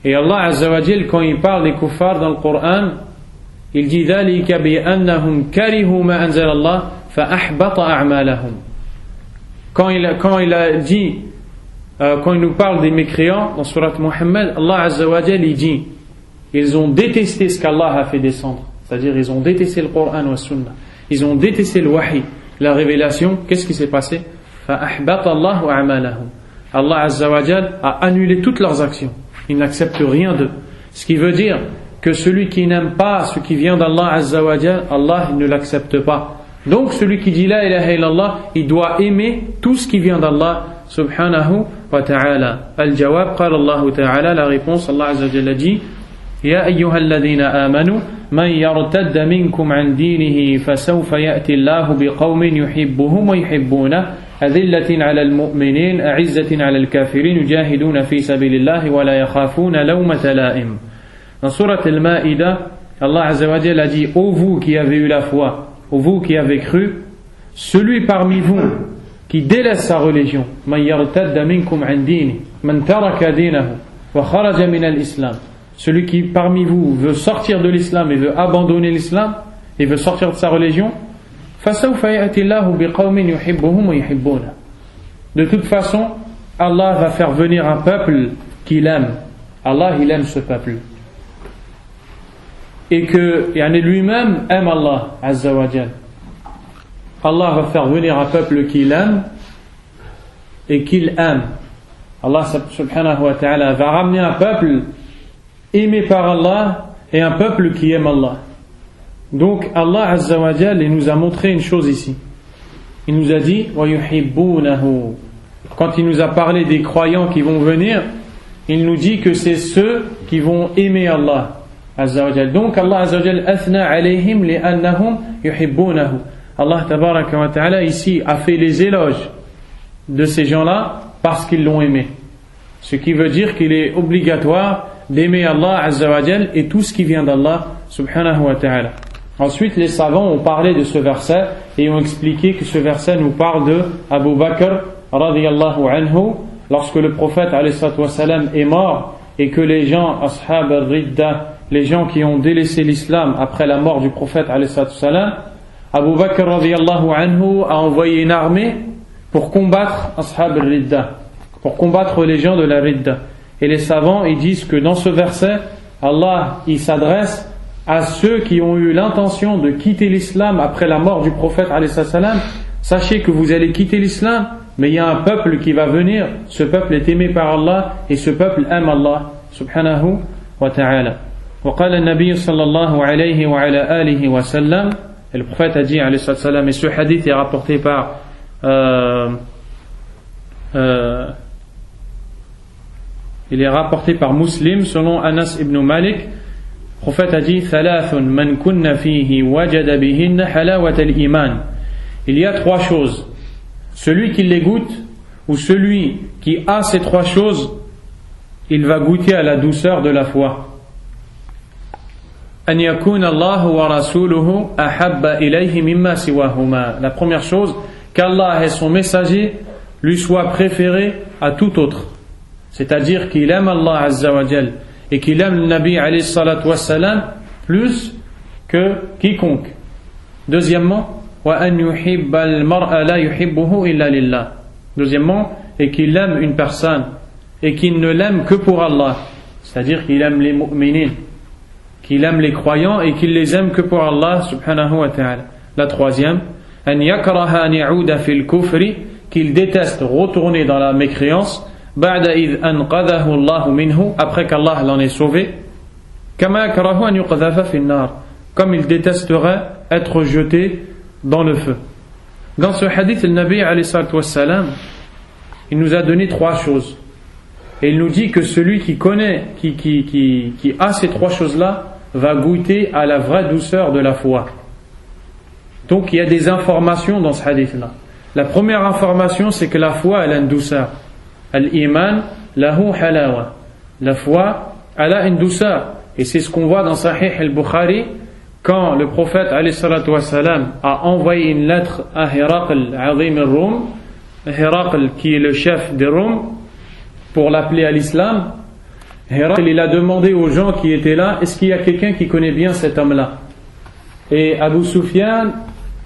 Et Allah azza wa jal, quand il parle des kuffars dans le Coran, il dit dhalika bi annahum karihu ma anzala Allah fa ahbata a'malahum. Quand il a dit quand il nous parle des mécréants dans Surat Muhammad, Allah Azza wa Jal il dit ils ont détesté ce qu'Allah a fait descendre, c'est-à-dire ils ont détesté le Coran wa Sunnah, ils ont détesté le wahi, la révélation. Qu'est-ce qui s'est passé? فَأَحْبَطَ اللَّهُ أَعْمَالَهُمْ. Allah Azza wa Jal a annulé toutes leurs actions, il n'accepte rien d'eux, ce qui veut dire que celui qui n'aime pas ce qui vient d'Allah Azza wa Jal, Allah ne l'accepte pas. Donc celui qui dit la ilaha illallah, il doit aimer tout ce qui vient d'Allah subhanahu wa ta'ala. Al-jawab, qala Allah ta'ala, la réponse, Allah Azza wa Jalla dit Ya ayyuhalladhina amanu man yartadda minkum an dinihi fasawfa ya'ti Allahu biqawmin yuhibbuhum wa yuhibbuna adillatin 'ala al-mu'minin a'izzatin 'ala al-kafirin yujahiduna fi sabilillahi wa la yakhafuna lawmata la'im. Dans surat al-Ma'idah, Allah Azza wa Jalla dit ô vous qui avez eu la foi, ô vous qui avez cru, celui parmi vous qui délaisse sa religion, man yartadda minkum an dini, man taraka dinahu wa kharaja min al-islam, celui qui parmi vous veut sortir de l'islam et veut abandonner l'islam et veut sortir de sa religion, fasawfa ya'ti Allahu biqawmin yuhibbuhum wa yuhibbuna. De toute façon, Allah va faire venir un peuple qu'il aime. Allah, il aime ce peuple. Et que lui-même aime Allah Azza wa Jal. Allah va faire venir un peuple qu'il aime et qu'il aime. Allah subhanahu wa ta'ala va ramener un peuple aimé par Allah et un peuple qui aime Allah. Donc Allah Azza wa Jal, il nous a montré une chose ici. Il nous a dit wa yuhibbunahu. Quand il nous a parlé des croyants qui vont venir, il nous dit que c'est ceux qui vont aimer Allah Azza wa Jal. Donc Allah Azza wa Jal athna alayhim li'annahum yuhibbunahu. Allah tabaraka wa ta'ala ici a fait les éloges de ces gens-là parce qu'ils l'ont aimé. Ce qui veut dire qu'il est obligatoire d'aimer Allah Azza wa Jal et tout ce qui vient d'Allah subhanahu wa ta'ala. Ensuite, les savants ont parlé de ce verset et ont expliqué que ce verset nous parle de Abu Bakr radiyallahu anhu, lorsque le prophète alayhi salatu wassalam est mort et que les gens, ashab al-ridda, les gens qui ont délaissé l'islam après la mort du prophète alayhi salatu wassalam, Abu Bakr radiyallahu anhu a envoyé une armée pour combattre ashab al-ridda, pour combattre les gens de la ridda. Et les savants ils disent que dans ce verset, Allah il s'adresse à ceux qui ont eu l'intention de quitter l'islam après la mort du prophète alayhi salam. Sachez que vous allez quitter l'islam, mais il y a un peuple qui va venir, ce peuple est aimé par Allah et ce peuple aime Allah subhanahu wa ta'ala. وقال النبي صلى الله عليه وعلى آله وسلم, et le prophète a dit alayhi salam, et ce hadith est rapporté par il est rapporté par Muslim selon Anas ibn Malik. Le prophète a dit Thalathun man kunna fihi wajada bihinna halawat al-iman. Il y a trois choses. Celui qui les goûte, ou celui qui a ces trois choses, il va goûter à la douceur de la foi. An yakuna Allah wa rasuluhu ahabba ilayhi mimma siwahuma. La première chose, qu'Allah et son messager lui soient préférés à tout autre. C'est-à-dire qu'il aime Allah Azza wa Jal et qu'il aime le Nabi alayhi salatu wassalam plus que quiconque. Deuxièmement, wa an yuhibba al-mar'a la yuhibbuhu illa lillah. Deuxièmement, et qu'il aime une personne et qu'il ne l'aime que pour Allah. C'est-à-dire qu'il aime les mu'minin, qu'il aime les croyants et qu'il les aime que pour Allah subhanahu wa ta'ala. La troisième, an yakraha an ya'uda fil kufri, qu'il déteste retourner dans la mécréance. بعد إذ أنقذه الله منه, après qu'Allah l'en ait sauvé, كما يكره أن يقذف في النار, comme il détesterait être jeté dans le feu. Dans ce hadith, le Nabi alayhi salatu wassalam, il nous a donné trois choses et il nous dit que celui qui connaît, qui a ces trois choses-là va goûter à la vraie douceur de la foi. Donc il y a des informations dans ce hadith-là. La première information, c'est que la foi elle a une douceur. Al-iman lahu halawa. La foi, elle a une douceur. Et c'est ce qu'on voit dans Sahih al-Bukhari, quand le prophète alayhi salatu wassalam a envoyé une lettre à Hiraql Azim al-Rum, Hiraql qui est le chef des Roms, pour l'appeler à l'islam. Hiraql il a demandé aux gens qui étaient là, est-ce qu'il y a quelqu'un qui connaît bien cet homme-là? Et Abu Sufyan,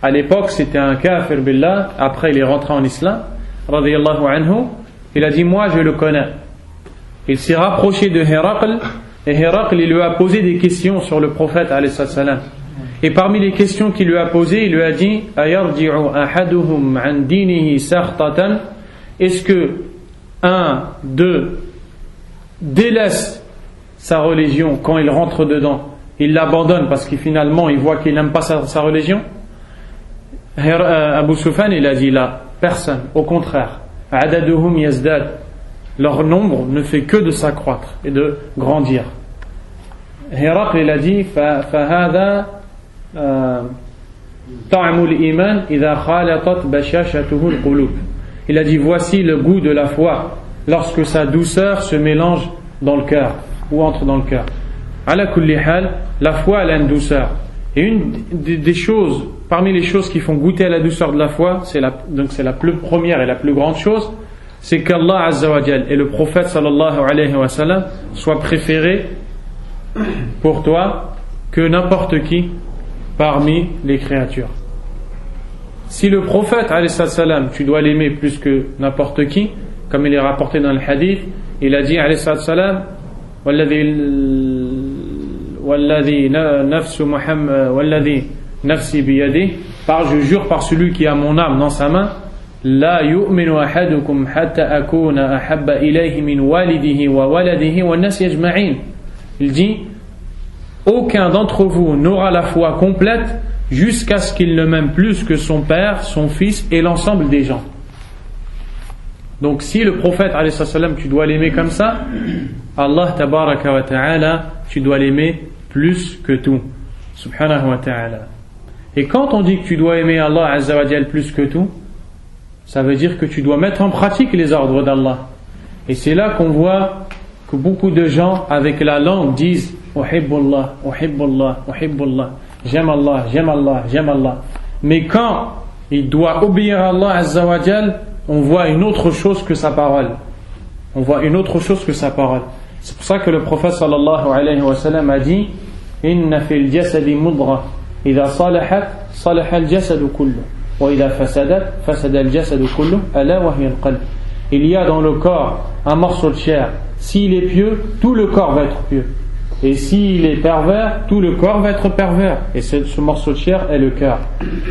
à l'époque c'était un kafir billah, après il est rentré en islam, radiyallahu anhu. Il a dit, moi je le connais. Il s'est rapproché de Hiraql et Hiraql il lui a posé des questions sur le prophète alayhi salam. Et parmi les questions qu'il lui a posées, il lui a dit, ayarji'u ahaduhum an dinihi sakhtatan, est-ce que un d'eux délaisse sa religion quand il rentre dedans, il l'abandonne parce qu'il finalement il voit qu'il n'aime pas sa religion? Abu Sufyan il a dit là, personne, au contraire. Adaduhum yazdad, leur nombre ne fait que de s'accroître et de grandir. Hiraql il a dit fahada ta'amul iman idha khalatat bashashatuhu al-qulub. Il a dit voici le goût de la foi lorsque sa douceur se mélange dans le cœur ou entre dans le cœur. Ala kulli hal, la foi elle a une douceur. Et une des choses, parmi les choses qui font goûter à la douceur de la foi, c'est la plus première et la plus grande chose, c'est qu'Allah Azza wa Jal et le prophète sallallahu alayhi wa sallam soient préférés pour toi que n'importe qui parmi les créatures. Si le prophète alayhi salam, tu dois l'aimer plus que n'importe qui, comme il est rapporté dans le hadith, il a dit alayhi salam, والذي نفسي بيده, je jure par celui qui a mon âme dans sa main, لا يؤمن أحدكم حتى أكون أحب إليه من والده وولده والناس يجمعين. Il dit, aucun d'entre vous n'aura la foi complète jusqu'à ce qu'il ne m'aime plus que son père, son fils et l'ensemble des gens. Donc si le prophète alayhi salam, tu dois l'aimer comme ça, Allah tabaraka wa ta'ala, tu dois l'aimer plus que tout, subhanahu wa ta'ala. Et quand on dit que tu dois aimer Allah azza wa jal plus que tout, ça veut dire que tu dois mettre en pratique les ordres d'Allah. Et c'est là qu'on voit que beaucoup de gens avec la langue disent Uhibbullah, Uhibbullah, Uhibbullah, j'aime Allah, j'aime Allah, j'aime Allah. Mais quand il doit obéir à Allah Azza wa Jal, on voit une autre chose que sa parole. On voit une autre chose que sa parole. C'est pour ça que le prophète sallallahu alayhi wa sallam a dit Inna fil jasadi mudra idha salahat salaha al jasadu kullu wa idha fasadat fasada al jasadu kullu ala wa hiya al qalb. Il y a dans le corps un morceau de chair. S'il est pieux, tout le corps va être pieux. Et s'il est pervers, tout le corps va être pervers. Et ce morceau de chair est le cœur.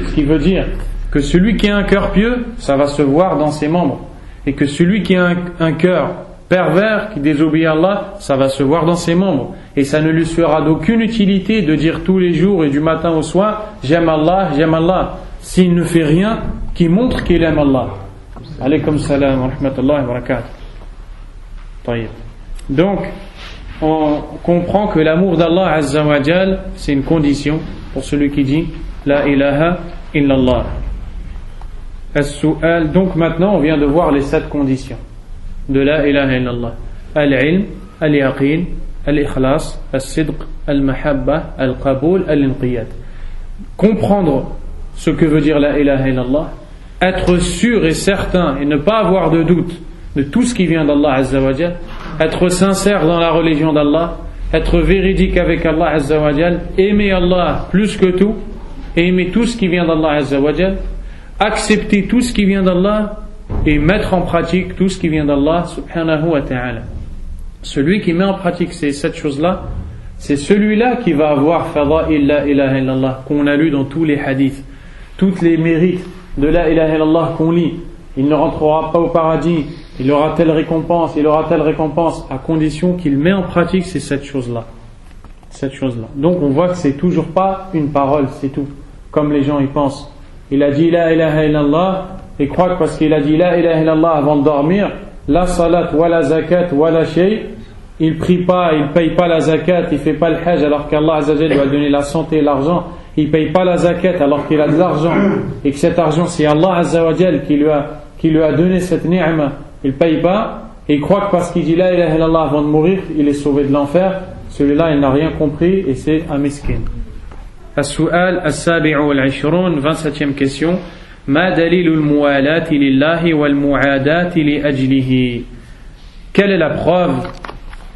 Ce qui veut dire que celui qui a un cœur pieux, ça va se voir dans ses membres. Et que celui qui a un cœur pervers, qui désobéit à Allah, ça va se voir dans ses membres. Et ça ne lui sera d'aucune utilité de dire tous les jours et du matin au soir j'aime Allah, s'il ne fait rien qui montre qu'il aime Allah. Alaykum salam wa rahmatullahi wa barakatuh. Donc, on comprend que l'amour d'Allah Azza wa Jal, c'est une condition pour celui qui dit La ilaha illallah. As-su'al. Donc maintenant, on vient de voir les 7 conditions de La ilaha illallah. Al-ilm, al-yaqin, al-ikhlas, al-sidq, al-mahabba, al-qaboul, al-inqiyad. Comprendre ce que veut dire La ilaha illallah, être sûr et certain et ne pas avoir de doute de tout ce qui vient d'Allah Azza wa Jal, être sincère dans la religion d'Allah, être véridique avec Allah Azza wa Jal, aimer Allah plus que tout, et aimer tout ce qui vient d'Allah Azza wa Jal, accepter tout ce qui vient d'Allah et mettre en pratique tout ce qui vient d'Allah subhanahu wa ta'ala. Celui qui met en pratique ces 7 choses-là, c'est celui-là qui va avoir fada'il la ilaha illallah qu'on a lu dans tous les hadiths, toutes les mérites de la ilaha illallah qu'on lit. Il ne rentrera pas au paradis, il aura telle récompense, à condition qu'il met en pratique ces 7 choses-là. Donc on voit que c'est toujours pas une parole, c'est tout. Comme les gens y pensent. Il a dit la ilaha illallah, et croient que parce qu'il a dit la ilaha illallah avant de dormir, la salat, wa la zakat, wa la shay, il prie pas, il paye pas la zakat, il fait pas le hajj alors qu'Allah Azza wa Jalla lui a donné la santé et l'argent, il paye pas la zakat alors qu'il a de l'argent, et que cet argent c'est Allah Azza wa Jalla qui lui a donné cette ni'ma, il paye pas, et il croit que parce qu'il dit la ilaha illallah avant de mourir, il est sauvé de l'enfer. Celui-là il n'a rien compris et c'est un miskin. As-su'al as-sabi'u wal-'ishrun, 27e question. Ma dalilul muwalati lillahi wal mu'adati li ajlihi. Quelle est la preuve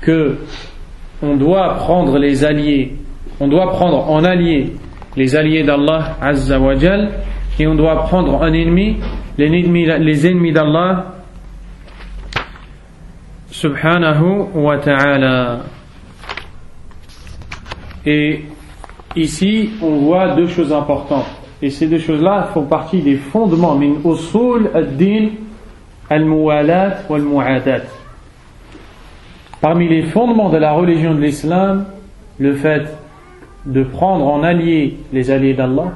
que on doit prendre les alliés, on doit prendre en allié les alliés d'Allah Azza wa Jal, et on doit prendre en ennemi les ennemis d'Allah subhanahu wa ta'ala. Et ici on voit 2 choses importantes, et ces 2 choses-là font partie des fondements min usul ad-din al-muwalat wal-mu'adat. Parmi les fondements de la religion de l'islam, le fait de prendre en allié les alliés d'Allah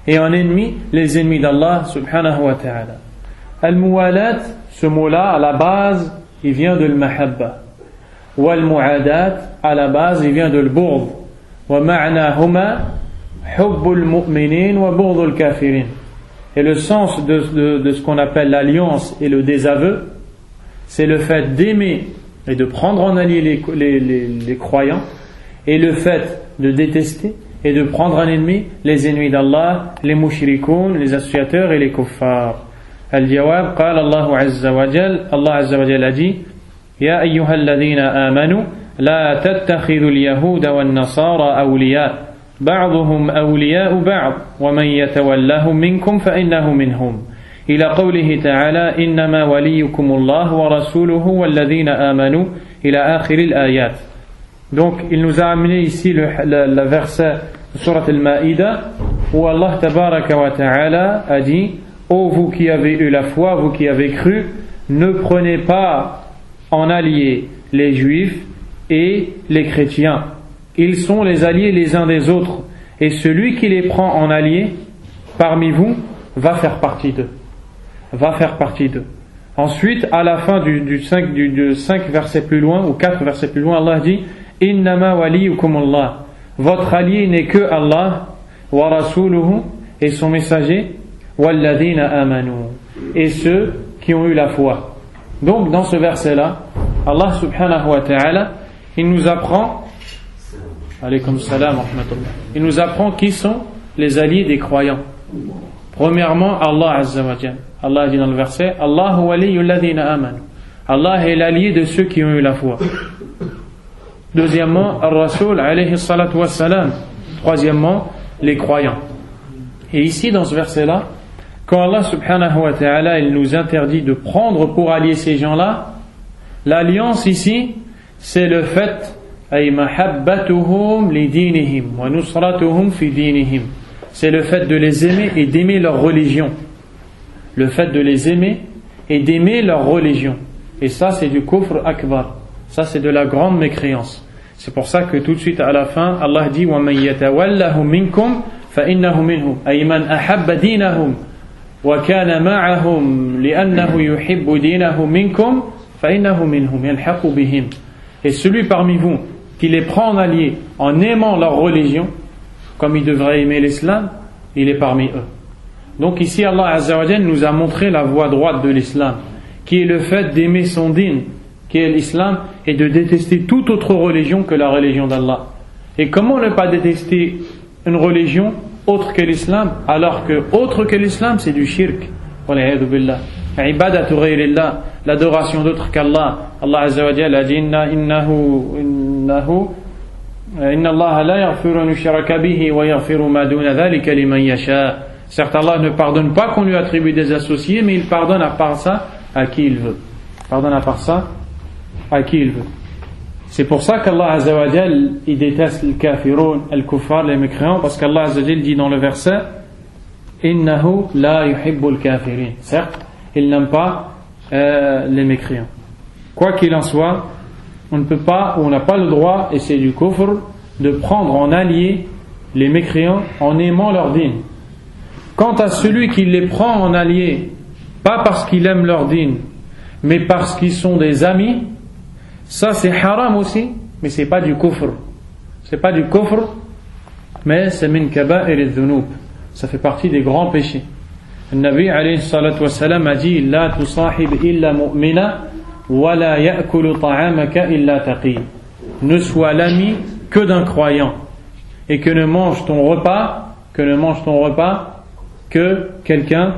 et en ennemi les ennemis d'Allah subhanahu wa ta'ala. Al-muwalat, ce mot-là à la base il vient de al-mahabba, wal-mu'adat à la base il vient de al-bughd, wa ma'nahuma hubbul mu'minin wa bughdul kafirin. Et le sens de ce qu'on appelle l'alliance et le désaveu, c'est le fait d'aimer et de prendre en allié les croyants, et le fait de détester et de prendre en ennemi les ennemis d'Allah, les mushrikoun, les associateurs et les kuffars. Al-jawab, qala Allahu azza wa jal, Allah azza wa jal a dit Ya ayyuhal ladhina amanu la tattakhidhu al-yahuda wan nasara awliya ba'duhum awliya'u ba'd wa man yatawallahum minkum fa innahu minhum. إلى قوله تعالى إنما وليكم الله ورسوله والذين آمنوا إلى آخر الآيات. Donc il nous a amené ici le verset de Surat Al-Ma'idah où Allah tabaraka wa ta'ala a dit ô vous qui avez eu la foi, vous qui avez cru, ne prenez pas en alliés les juifs et les chrétiens, ils sont les alliés les uns des autres, et celui qui les prend en alliés parmi vous va faire partie d'eux. Ensuite, à la fin du 5 versets plus loin, ou 4 versets plus loin, Allah dit Innama waliyukum Allah. Votre allié n'est que Allah, wa rasuluhu, et son messager, walladhina amanu, et ceux qui ont eu la foi. Donc, dans ce verset-là, Allah subhanahu wa ta'ala, il nous apprend, alaykum salam wa rahmatullah, il nous apprend qui sont les alliés des croyants. Premièrement, Allah azza wa jalla. Allah dit dans le verset, Allahu waliyul ladhina amanu. Allah est l'allié de ceux qui ont eu la foi. Deuxièmement, Ar-Rasul alayhi salatu wa salam. Troisièmement, les croyants. Et ici, dans ce verset-là, quand Allah subhanahu wa ta'ala, il nous interdit de prendre pour allier ces gens-là, l'alliance ici, c'est le fait, ay mahabbatuhum li dinihim wa nusratuhum fi dinihim. C'est le fait de les aimer et d'aimer leur religion. Le fait de les aimer et d'aimer leur religion. Et ça, c'est du kufr akbar. Ça, c'est de la grande mécréance. C'est pour ça que tout de suite à la fin, Allah dit وَمَنْ يَتَوَلَّهُمْ مِنْكُمْ فَإِنَّهُ مِنْهُمْ أي من أحب دينهم وكان معهم لأنه يحب دينه منكم فإنه منهم يلحق بهم. Et celui parmi vous qui les prend en allié en aimant leur religion, comme il devrait aimer l'islam, il est parmi eux. Donc ici Allah Azza wa Jalla nous a montré la voie droite de l'islam, qui est le fait d'aimer son din, qui est l'islam, et de détester toute autre religion que la religion d'Allah. Et comment ne pas détester une religion autre que l'islam, alors que autre que l'islam c'est du shirk, wal'iyadu billah, ibadatu ghayrillah, l'adoration d'autre qu'Allah. Allah Azza wa Jalla a dit inna Allah la yaghfiru an yushraka bihi wa yaghfiru ma duna dhalika liman yasha. Certes, Allah ne pardonne pas qu'on lui attribue des associés, mais il pardonne à part ça à qui il veut. Pardonne à part ça à qui il veut. C'est pour ça qu'Allah Azza wa Jal, il déteste le kafirun, le kuffar, les mécréants, parce qu'Allah Azza wa Jal dit dans le verset innahu la yuhibbul kafirin. Certes, il n'aime pas les mécréants. Quoi qu'il en soit, on ne peut pas, ou on n'a pas le droit, et c'est du kufr, de prendre en allié les mécréants en aimant leur din. Quant à celui qui les prend en allié, pas parce qu'il aime leur din, mais parce qu'ils sont des amis, ça c'est haram aussi, mais c'est pas du kufr. C'est pas du kufr, mais c'est min kaba'ir al-dhunub. Ça fait partie des grands péchés. Le Nabi alayhi salatu wassalam a dit la tusahib illa mu'mina wa la ya'kulu ta'amaka illa taqi. Ne sois l'ami que d'un croyant et que ne mange ton repas que quelqu'un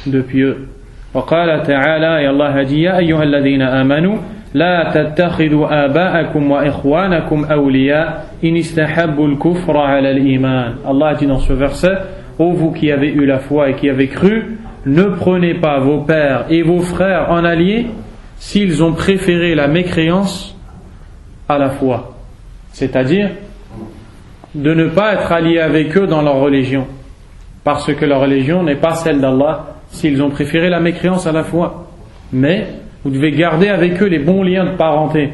de pieux. وقال تعالى يا الله هدي يا أيها الذين آمنوا لا تتخذوا آباءكم وإخوانكم أولياء إن استحبوا الكفر على الإيمان. Allah dit dans ce verset, ô vous qui avez eu la foi et qui avez cru, ne prenez pas vos pères et vos frères en alliés s'ils ont préféré la mécréance à la foi. C'est-à-dire de ne pas être alliés avec eux dans leur religion, parce que leur religion n'est pas celle d'Allah, s'ils ont préféré la mécréance à la foi. Mais vous devez garder avec eux les bons liens de parenté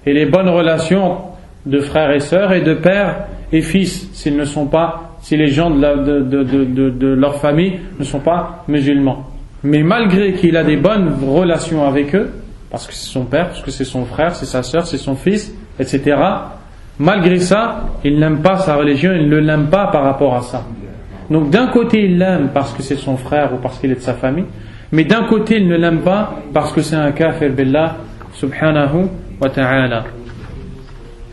et les bonnes relations de frères et sœurs et de père et fils, si les gens de leur famille ne sont pas musulmans. Mais malgré qu'il a des bonnes relations avec eux, parce que c'est son père, parce que c'est son frère, c'est sa sœur, c'est son fils, etc., malgré ça, il n'aime pas sa religion, il ne l'aime pas par rapport à ça. Donc d'un côté il l'aime parce que c'est son frère ou parce qu'il est de sa famille, mais d'un côté il ne l'aime pas parce que c'est un kafir billah subhanahu wa ta'ala.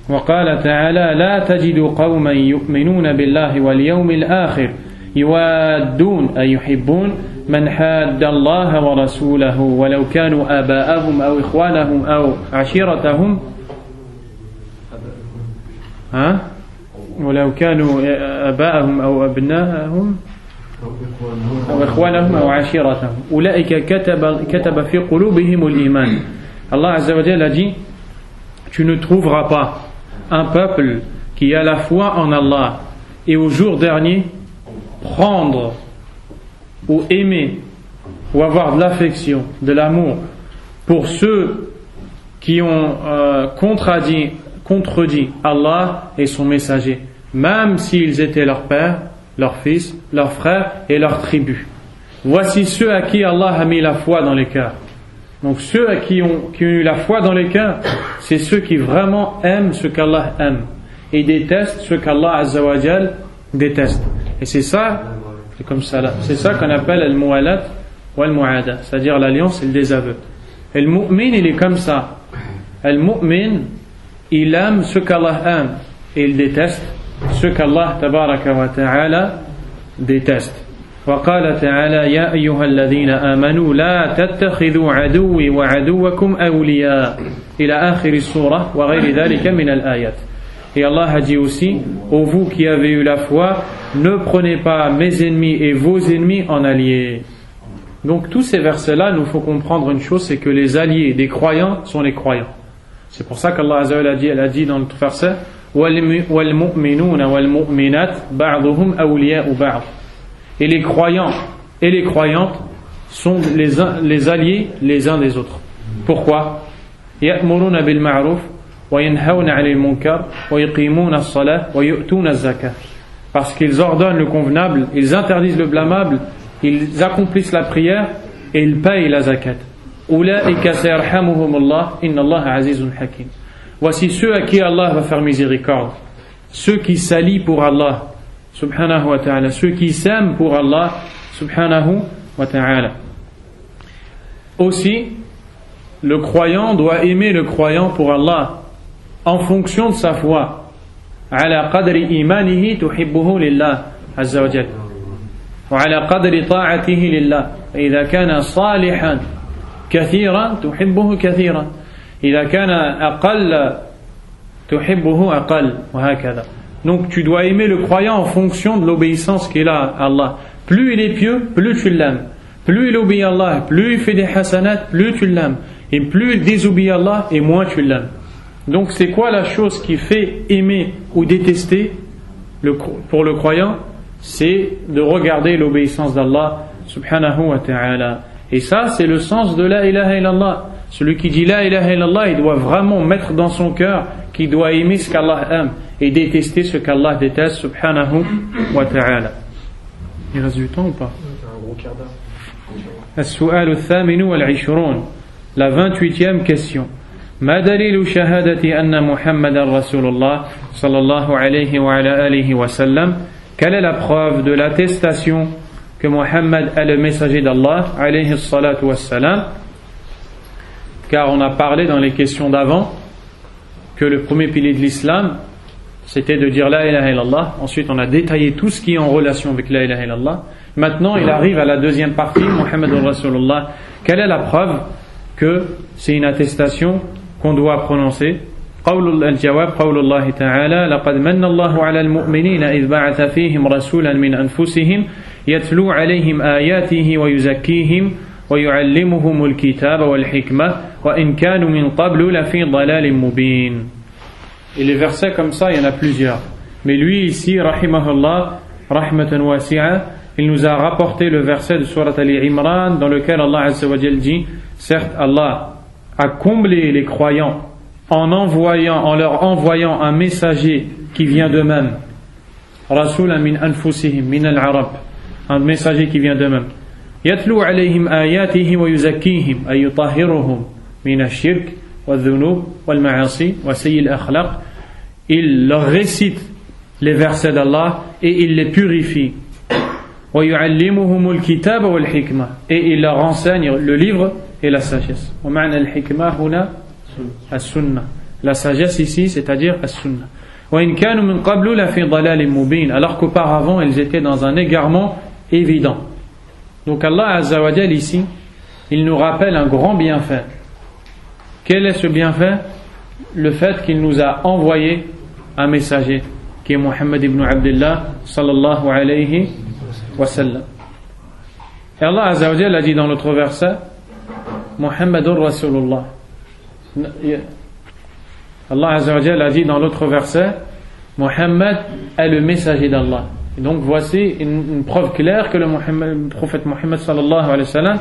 وقال تعالى لا تجد قوما يؤمنون بالله واليوم الآخر يوادون أي يحبون من حاد الله ورسوله ولو كانوا آباءهم أو إخوانهم أو عشيرتهم ولو كانوا آباءهم أو أبناءهم أو إخوانهم أو عشيرتهم أولئك كتب في قلوبهم الإيمان. Allah Azza wa Jalla a dit, tu ne trouveras pas un peuple qui a la foi en Allah et au jour dernier prendre ou aimer ou avoir de l'affection, de l'amour pour ceux qui ont contredit Allah et son messager, même s'ils étaient leurs pères, leurs fils, leurs frères et leurs tribus. Voici ceux à qui Allah a mis la foi dans les cœurs. Donc ceux qui ont eu la foi dans les cœurs, c'est ceux qui vraiment aiment ce qu'Allah aime et détestent ce qu'Allah Azza wa Jal déteste. Et c'est ça qu'on appelle al-mu'alat ou al-mu'ada, c'est-à-dire l'alliance et le désaveu. Et le mu'min, il est comme ça. Al-mu'min, il aime ce qu'Allah aime et il déteste ce qu'Allah tabaraka wa ta'ala déteste. وقال تعالى يا أيها الذين آمنوا لا تتخذوا عدوي وعدوكم أولياء إلى آخر السورة وغير ذلك من الآيات. Et Allah a dit aussi, ô vous qui avez eu la foi, ne prenez pas mes ennemis et vos ennemis en alliés. Donc tous ces versets-là, nous faut comprendre une chose, c'est que les alliés des croyants sont les croyants. C'est pour ça qu'Allah Azza wa Jalla a dit dans notre verset وَالْمُؤْمِنُونَ وَالْمُؤْمِنَاتِ بَعْضُهُمْ أَوْلِيَاءُ بَعْضٍ. Et les croyants et les croyantes sont les alliés les uns des autres. Pourquoi? يَأْمُرُونَ بِالْمَعْرُوفِ وَيَنْهَوْنَ عَنِ الْمُنكَرِ وَيُقِيمُونَ الصَّلَاةَ وَيُؤْتُونَ الزَّكَاةَ. Parce qu'ils ordonnent le convenable, ils interdisent le blâmable, ils accomplissent la prière et ils payent la zakat. أُولَٰئِكَ سَيَرْحَمُهُمُ اللَّهُ إِنَّ اللَّهَ عَزِيزٌ حَكِيمٌ. Voici ceux à qui Allah va faire miséricorde, ceux qui s'allient pour Allah subhanahu wa ta'ala, ceux qui s'aiment pour Allah subhanahu wa ta'ala. Aussi, le croyant doit aimer le croyant pour Allah en fonction de sa foi. على قدر إيمانه تحبه لله عز وجل وعلى قدر طاعته لله. إذا كان صالحا كثيرا تحبه كثيرا إذا كان أقل تحبه أقل وهكذا. Donc tu dois aimer le croyant en fonction de l'obéissance qu'il a à Allah. Plus il est pieux, plus tu l'aimes. Plus il obéit à Allah, plus il fait des hasanat, plus tu l'aimes. Et plus il désobéit à Allah, et moins tu l'aimes. Donc c'est quoi la chose qui fait aimer ou détester pour le croyant? C'est de regarder l'obéissance d'Allah subhanahu wa ta'ala. Et ça c'est le sens de la ilaha illallah. Celui qui dit la ilaha illallah, il doit vraiment mettre dans son cœur qu'il doit aimer ce qu'Allah aime et détester ce qu'Allah déteste subhanahu wa ta'ala. Il reste du temps ou pas? Un gros quart d'heure. السؤال الثامن والعشرون. La 28e question. ما دليل شهادة أن محمد رسول الله صلى الله عليه وعلى آله وسلم. Quelle est la preuve de l'attestation que Mohammed est le messager d'Allah alayhi salatu wassalam? Car on a parlé dans les questions d'avant que le premier pilier de l'islam c'était de dire la ilaha illallah. Ensuite on a détaillé tout ce qui est en relation avec la ilaha illallah. Maintenant il arrive à la deuxième partie, Muhammadur Rasulullah. Quelle est la preuve que c'est une attestation qu'on doit prononcer? الجواب قول الله تعالى لقد من الله على المؤمنين إذ بعث فيهم رسولا من أنفسهم يتلو عليهم آياته ويزكيهم ويعلمهم الكتاب والحكمة وإن كانوا من قبل لفي ضلال مبين. Et les versets comme ça, il y en a plusieurs. Mais lui ici, rahimahullah, rahmatan wasi'a, il nous a rapporté le verset de Surat Al-Imran dans lequel Allah Azza wa Jal dit, certes Allah a comblé les croyants en leur envoyant un messager qui vient d'eux-mêmes. Rasulan min anfusihim min al-arab, un messager qui vient d'eux-mêmes. Yatlu alayhim ayatihi wa yuzakkihim ay yutahhiruhum min ash-shirk wal-dhunub wal-ma'asi wa sayyi al-akhlaq. Il leur récite les versets d'Allah et il les purifie. Wa yu'allimuhum al-kitaba wal-hikma, et il leur enseigne le livre et la sagesse. Wa ma'na al-hikma huna as-sunnah. La sagesse ici, c'est-à-dire as-sunnah. Wa in kanu min qablu la fi dalalin mubin, alors qu'auparavant ils étaient dans un égarement évident. Donc Allah Azza wa Jal ici, il nous rappelle un grand bienfait. Quel est ce bienfait? Le fait qu'il nous a envoyé un messager qui est Muhammad ibn Abdullah sallallahu alayhi wa sallam. Et Allah Azza wa Jal a dit dans l'autre verset Muhammadur Rasulullah. Allah Azza wa Jal a dit dans l'autre verset Muhammad est le messager d'Allah. Et donc voici une preuve claire que le prophète Muhammad sallallahu alayhi wa sallam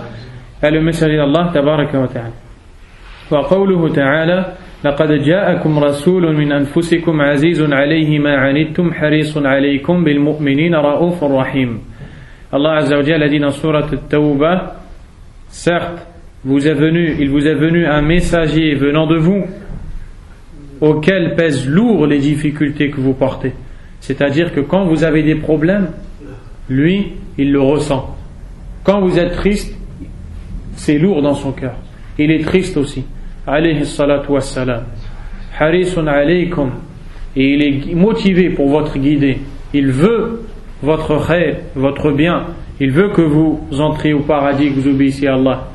est le messager d'Allah tabaraka wa ta'ala. Wa qawluhu ta'ala لقد جاءكم رسول من أنفسكم عزيز عليه ما عنتم حريص عليكم بالمؤمنين رؤوف رحيم. Allah Azza wa Jal a dit dans Surat At-Tawbah, certes il vous est venu un messager venant de vous auquel pèsent lourd les difficultés que vous portez. C'est-à-dire que quand vous avez des problèmes, lui, il le ressent. Quand vous êtes triste, c'est lourd dans son cœur. Il est triste aussi. alayhi salatu wassalam, harisun alaykum, et il est motivé pour votre guider. Il veut votre khair, votre bien. Il veut que vous entriez au paradis, que vous obéissiez à Allah.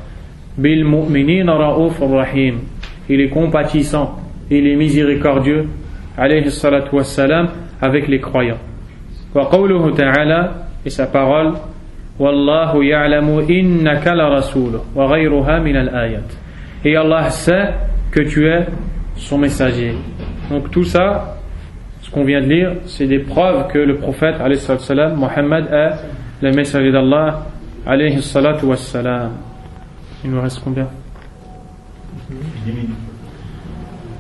Bil mu'minina ra'ufur rahim. Il est compatissant, il est miséricordieux, alayhi salatu wassalam, avec les croyants. Wa qawluhu ta'ala, et sa parole, Wallahu ya'lamu innaka la rasuluh wa ghayruha min al-ayat. Et Allah sait que tu es son messager. Donc tout ça, ce qu'on vient de lire, c'est des preuves que le prophète, alayhi salatu wassalam, Mohammed est le messager d'Allah, alayhi salatu wassalam. Il nous reste combien?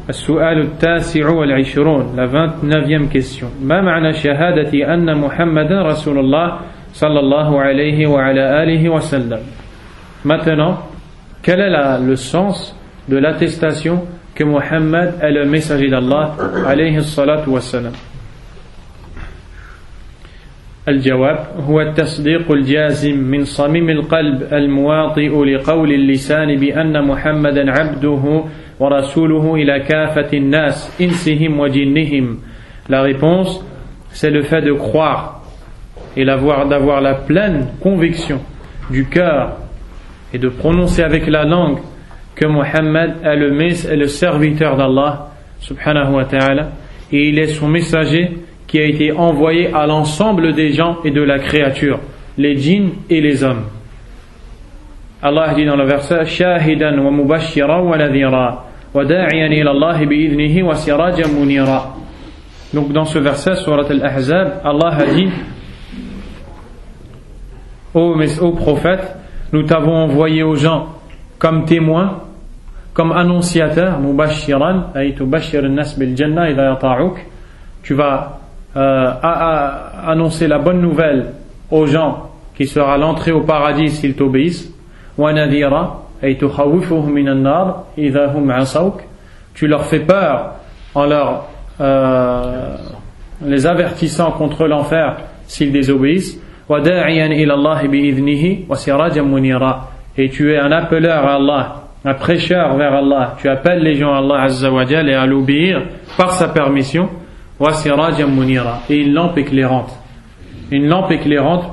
السؤال التاسع والعشرون, la 29e question. ما معنى شهادة أن محمد رسول الله صلى الله عليه وعلى آله وسلم. Maintenant, quel est le sens de l'attestation que Mohammed est le messager d'Allah alayhi salatu wassalam? الجواب هو التصديق الجازم من صميم القلب المواطئ لقول اللسان بأن محمدا عبده ورسوله إلى كافة الناس إنسهم وجنهم. La réponse, c'est le fait de croire et d'avoir la pleine conviction du cœur et de prononcer avec la langue que Mohammed est le serviteur d'Allah subhanahu wa ta'ala, et il est son messager qui a été envoyé à l'ensemble des gens et de la créature, les djinns et les hommes. Allah dit dans le verset shahidan wa mubashiran wa nadhira wa da'iyan ila Allah bi'idhnihi wa sirajan munira. Donc dans ce verset surat al-Ahzab, Allah a dit ô prophète, nous t'avons envoyé aux gens comme témoin, comme annonciateur, mubashiran ay tubashshir an-nas bil jannah idha yata'uk, tu vas annoncer la bonne nouvelle aux gens qui sera l'entrée au paradis s'ils t'obéissent. Wa nadhira ay tukhawwifuhum min an-nar idha hum 'asawk, tu leur fais peur en leur les avertissant contre l'enfer s'ils désobéissent. Wa da'iyan ila Allah bi'idhnihi wa sirajan munira, et tu es un appeleur à Allah, un prêcheur vers Allah, tu appelles les gens à Allah azza wa jalla et à l'obéir par sa permission. Wa sirajan munira, et une lampe éclairante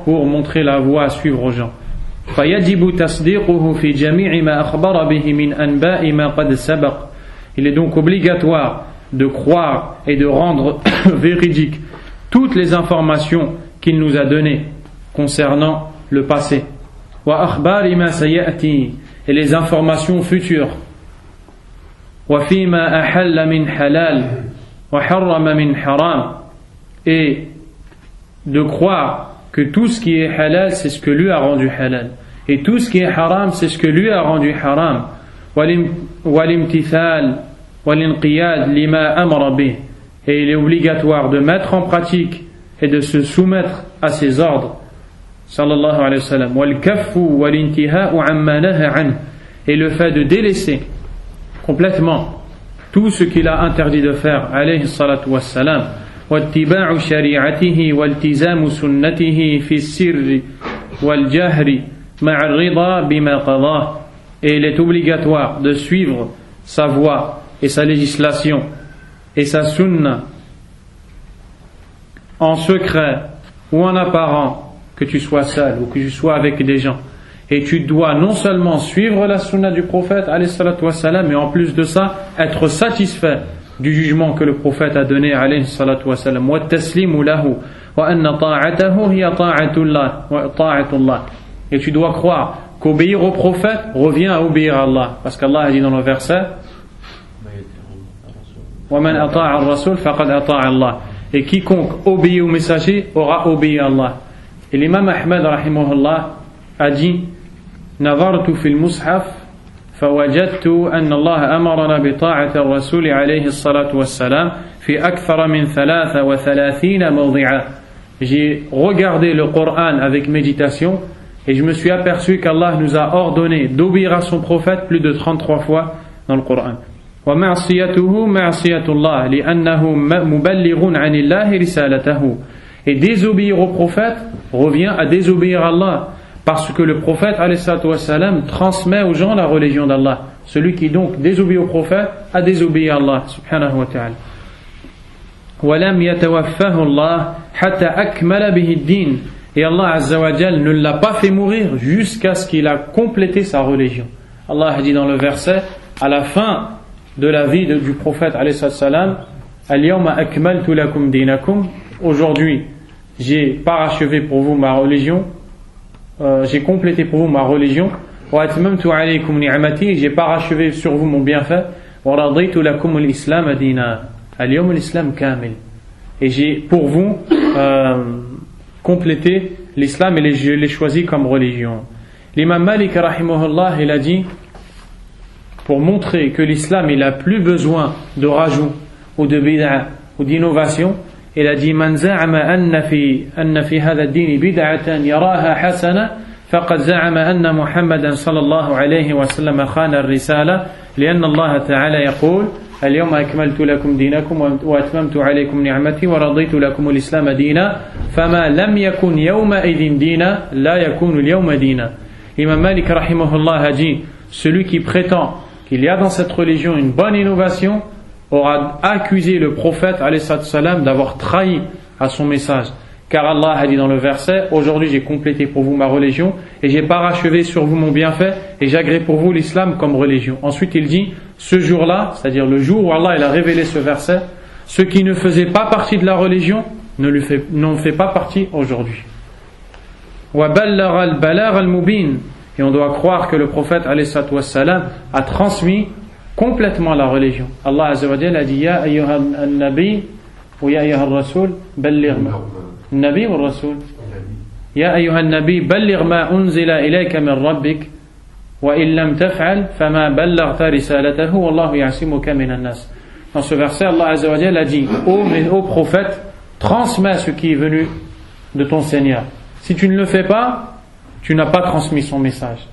pour montrer la voie à suivre aux gens. فيجب تصديقه في جميع ما أخبر به من أنباء ما قد سبق. Il est donc obligatoire de croire et de rendre véridique toutes les informations qu'il nous a données concernant le passé. وأخبار ما سيأتي, et les informations futures. وفيما أحل من حلال وحرم من حرام, et de croire que tout ce qui est halal c'est ce que lui a rendu halal, et tout ce qui est haram c'est ce que lui a rendu haram. والامتثال والانقياد لما أمر به, et il est obligatoire de mettre en pratique et de se soumettre à ses ordres sallallahu alayhi wa sallam. والكف والانتهاء عما نهى عنه, et le fait de délaisser complètement tout ce qu'il a interdit de faire alayhi salatu wassalam. واتباع شريعته والتزام سنته في السر والجهر مع الرضا بما قضاه, et il est obligatoire de suivre sa voie et sa législation et sa sunna en secret ou en apparent, que tu sois seul ou que tu sois avec des gens. Et tu dois non seulement suivre la sunna du prophète alayhi salatu wassalam, mais en plus de ça être satisfait du jugement que le prophète a donné alayhi salatu wassalam. Wa taslimu lahu wa anna ta'atahu hiya ta'atullah wa ta'atullah. Et tu dois croire qu'obéir au prophète revient à obéir à Allah, parce qu'Allah a dit dans le verset wa man ata'a ar-rasul faqad ata'a Allah, et quiconque obéit au messager aura obéi à Allah. Et l'imam Ahmad rahimahullah a dit نظرت في المصحف فوجدت أن الله أمرنا بطاعة الرسول عليه الصلاة والسلام في أكثر من 33 موضعا. J'ai regardé le Coran avec méditation et je me suis aperçu qu'Allah nous a ordonné d'obéir à son prophète plus de 33 fois dans le Coran. ومعصيته معصية الله لأنه مبلغ عن الله رسالته. Et désobéir au prophète revient à désobéir à Allah, parce que le prophète alayhi salatu wassalam transmet aux gens la religion d'Allah. Celui qui donc désobéit au prophète a désobéi à Allah subhanahu wa ta'ala. وَلَمْ يَتَوَفَّهُ اللَّهُ حَتَّى أَكْمَلَ بِهِ الدِّينَ. Et Allah Azza wa Jal ne l'a pas fait mourir jusqu'à ce qu'il a complété sa religion. Allah a dit dans le verset, à la fin de la vie du prophète alayhi salam, Al-yawma akmaltu lakum dinakum. Aujourd'hui, j'ai parachevé pour vous ma religion, j'ai complété pour vous ma religion. Wa atmamtu alaykum ni'mati. J'ai parachevé sur vous mon bienfait. Wa raditu lakum al-islam dina. Al-yawm al-islam kamil. Et j'ai pour vous complété l'islam et je l'ai choisi comme religion. L'imam Malik rahimahullah, il a dit, pour montrer que l'islam il a plus besoin de rajout ou de bid'a ou d'innovation, il a dit man za'ama anna fi hadha ad-din bid'atan yaraha hasana faqad za'ama anna Muhammadan sallallahu alayhi wa sallam khana ar-risala li'anna Allah ta'ala yaqul اليوم أكملت لكم دينكم وأتممت عليكم نعمتي ورضيت لكم الإسلام دينا فما لم يكن يومئذ دينا لا يكون اليوم دينا. Imam Malik rahimahullah a dit, celui qui prétend qu'il y a dans cette religion une bonne innovation aura accusé le prophète alayhi salam d'avoir trahi à son message. Car Allah a dit dans le verset, aujourd'hui j'ai complété pour vous ma religion et j'ai parachevé sur vous mon bienfait et j'agrée pour vous l'islam comme religion. Ensuite il dit, ce jour-là, c'est-à-dire le jour où Allah il a révélé ce verset, ceux qui ne faisaient pas partie de la religion n'en fait pas partie aujourd'hui. Et on doit croire que le prophète alayhi salam a transmis complètement la religion. Allah Azza wa Jalla a dit, Ya ayyuha an-nabi ou Ya ayyuha ar-rasul balligh ma النبي والرسول يا أيها النبي بلغ ما أنزل إليك من ربك وإن لم تفعل فما بلغت رسالته والله يعصمك من الناس. Dans ce verset, Allah Azza wa Jalla a dit, ô prophète, transmets ce qui est venu de ton Seigneur. Si tu ne le fais pas, tu n'as pas transmis son message.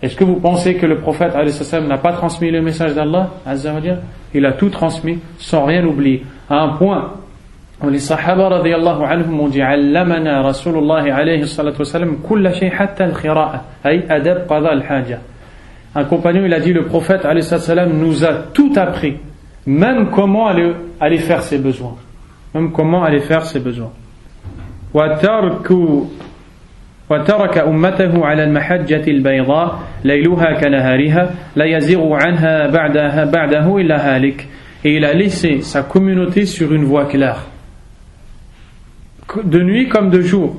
Est-ce que vous pensez que le prophète alayhi salam n'a pas transmis le message d'Allah Azza wa Jalla? Il a tout transmis sans rien oublier, à un point les Sahaba radiyallahu anhum ont dit Allamana Rasulullah alayhi salatu wa salam kulla shay hatta al-khira'a ay adab qada al-haja. Un compagnon il a dit le prophète alayhi salatu wa salam nous a tout appris, même comment aller faire ses besoins. Même comment aller faire ses besoins. Wa taraka ummatahu ala al-mahajjati al-bayda layluha kanahariha la yazighu anha ba'dahu illa halik. Et il a laissé sa communauté sur une voie claire. De nuit comme de jour,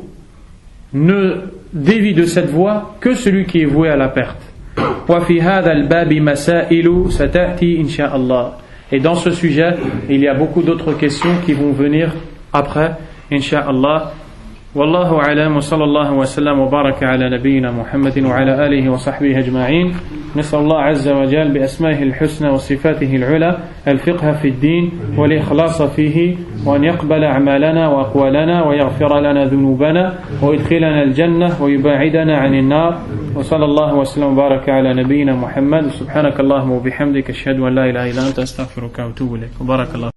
ne dévie de cette voie que celui qui est voué à la perte. Et dans ce sujet, il y a beaucoup d'autres questions qui vont venir après, insha'Allah. والله أعلم وصلى الله وسلم وبارك على نبينا محمد وعلى آله وصحبه أجمعين. نسأل الله عز وجل بأسمائه الحسنى وصفاته العلى الفقه في الدين والإخلاص فيه وأن يقبل أعمالنا وأقوالنا ويغفر لنا ذنوبنا ويدخلنا الجنة ويباعدنا عن النار. وصلى الله وسلم وبارك على نبينا محمد. سبحانك اللهم وبحمدك أشهد أن لا إله إلا أنت أستغفرك وأتوب إليك. وبارك الله.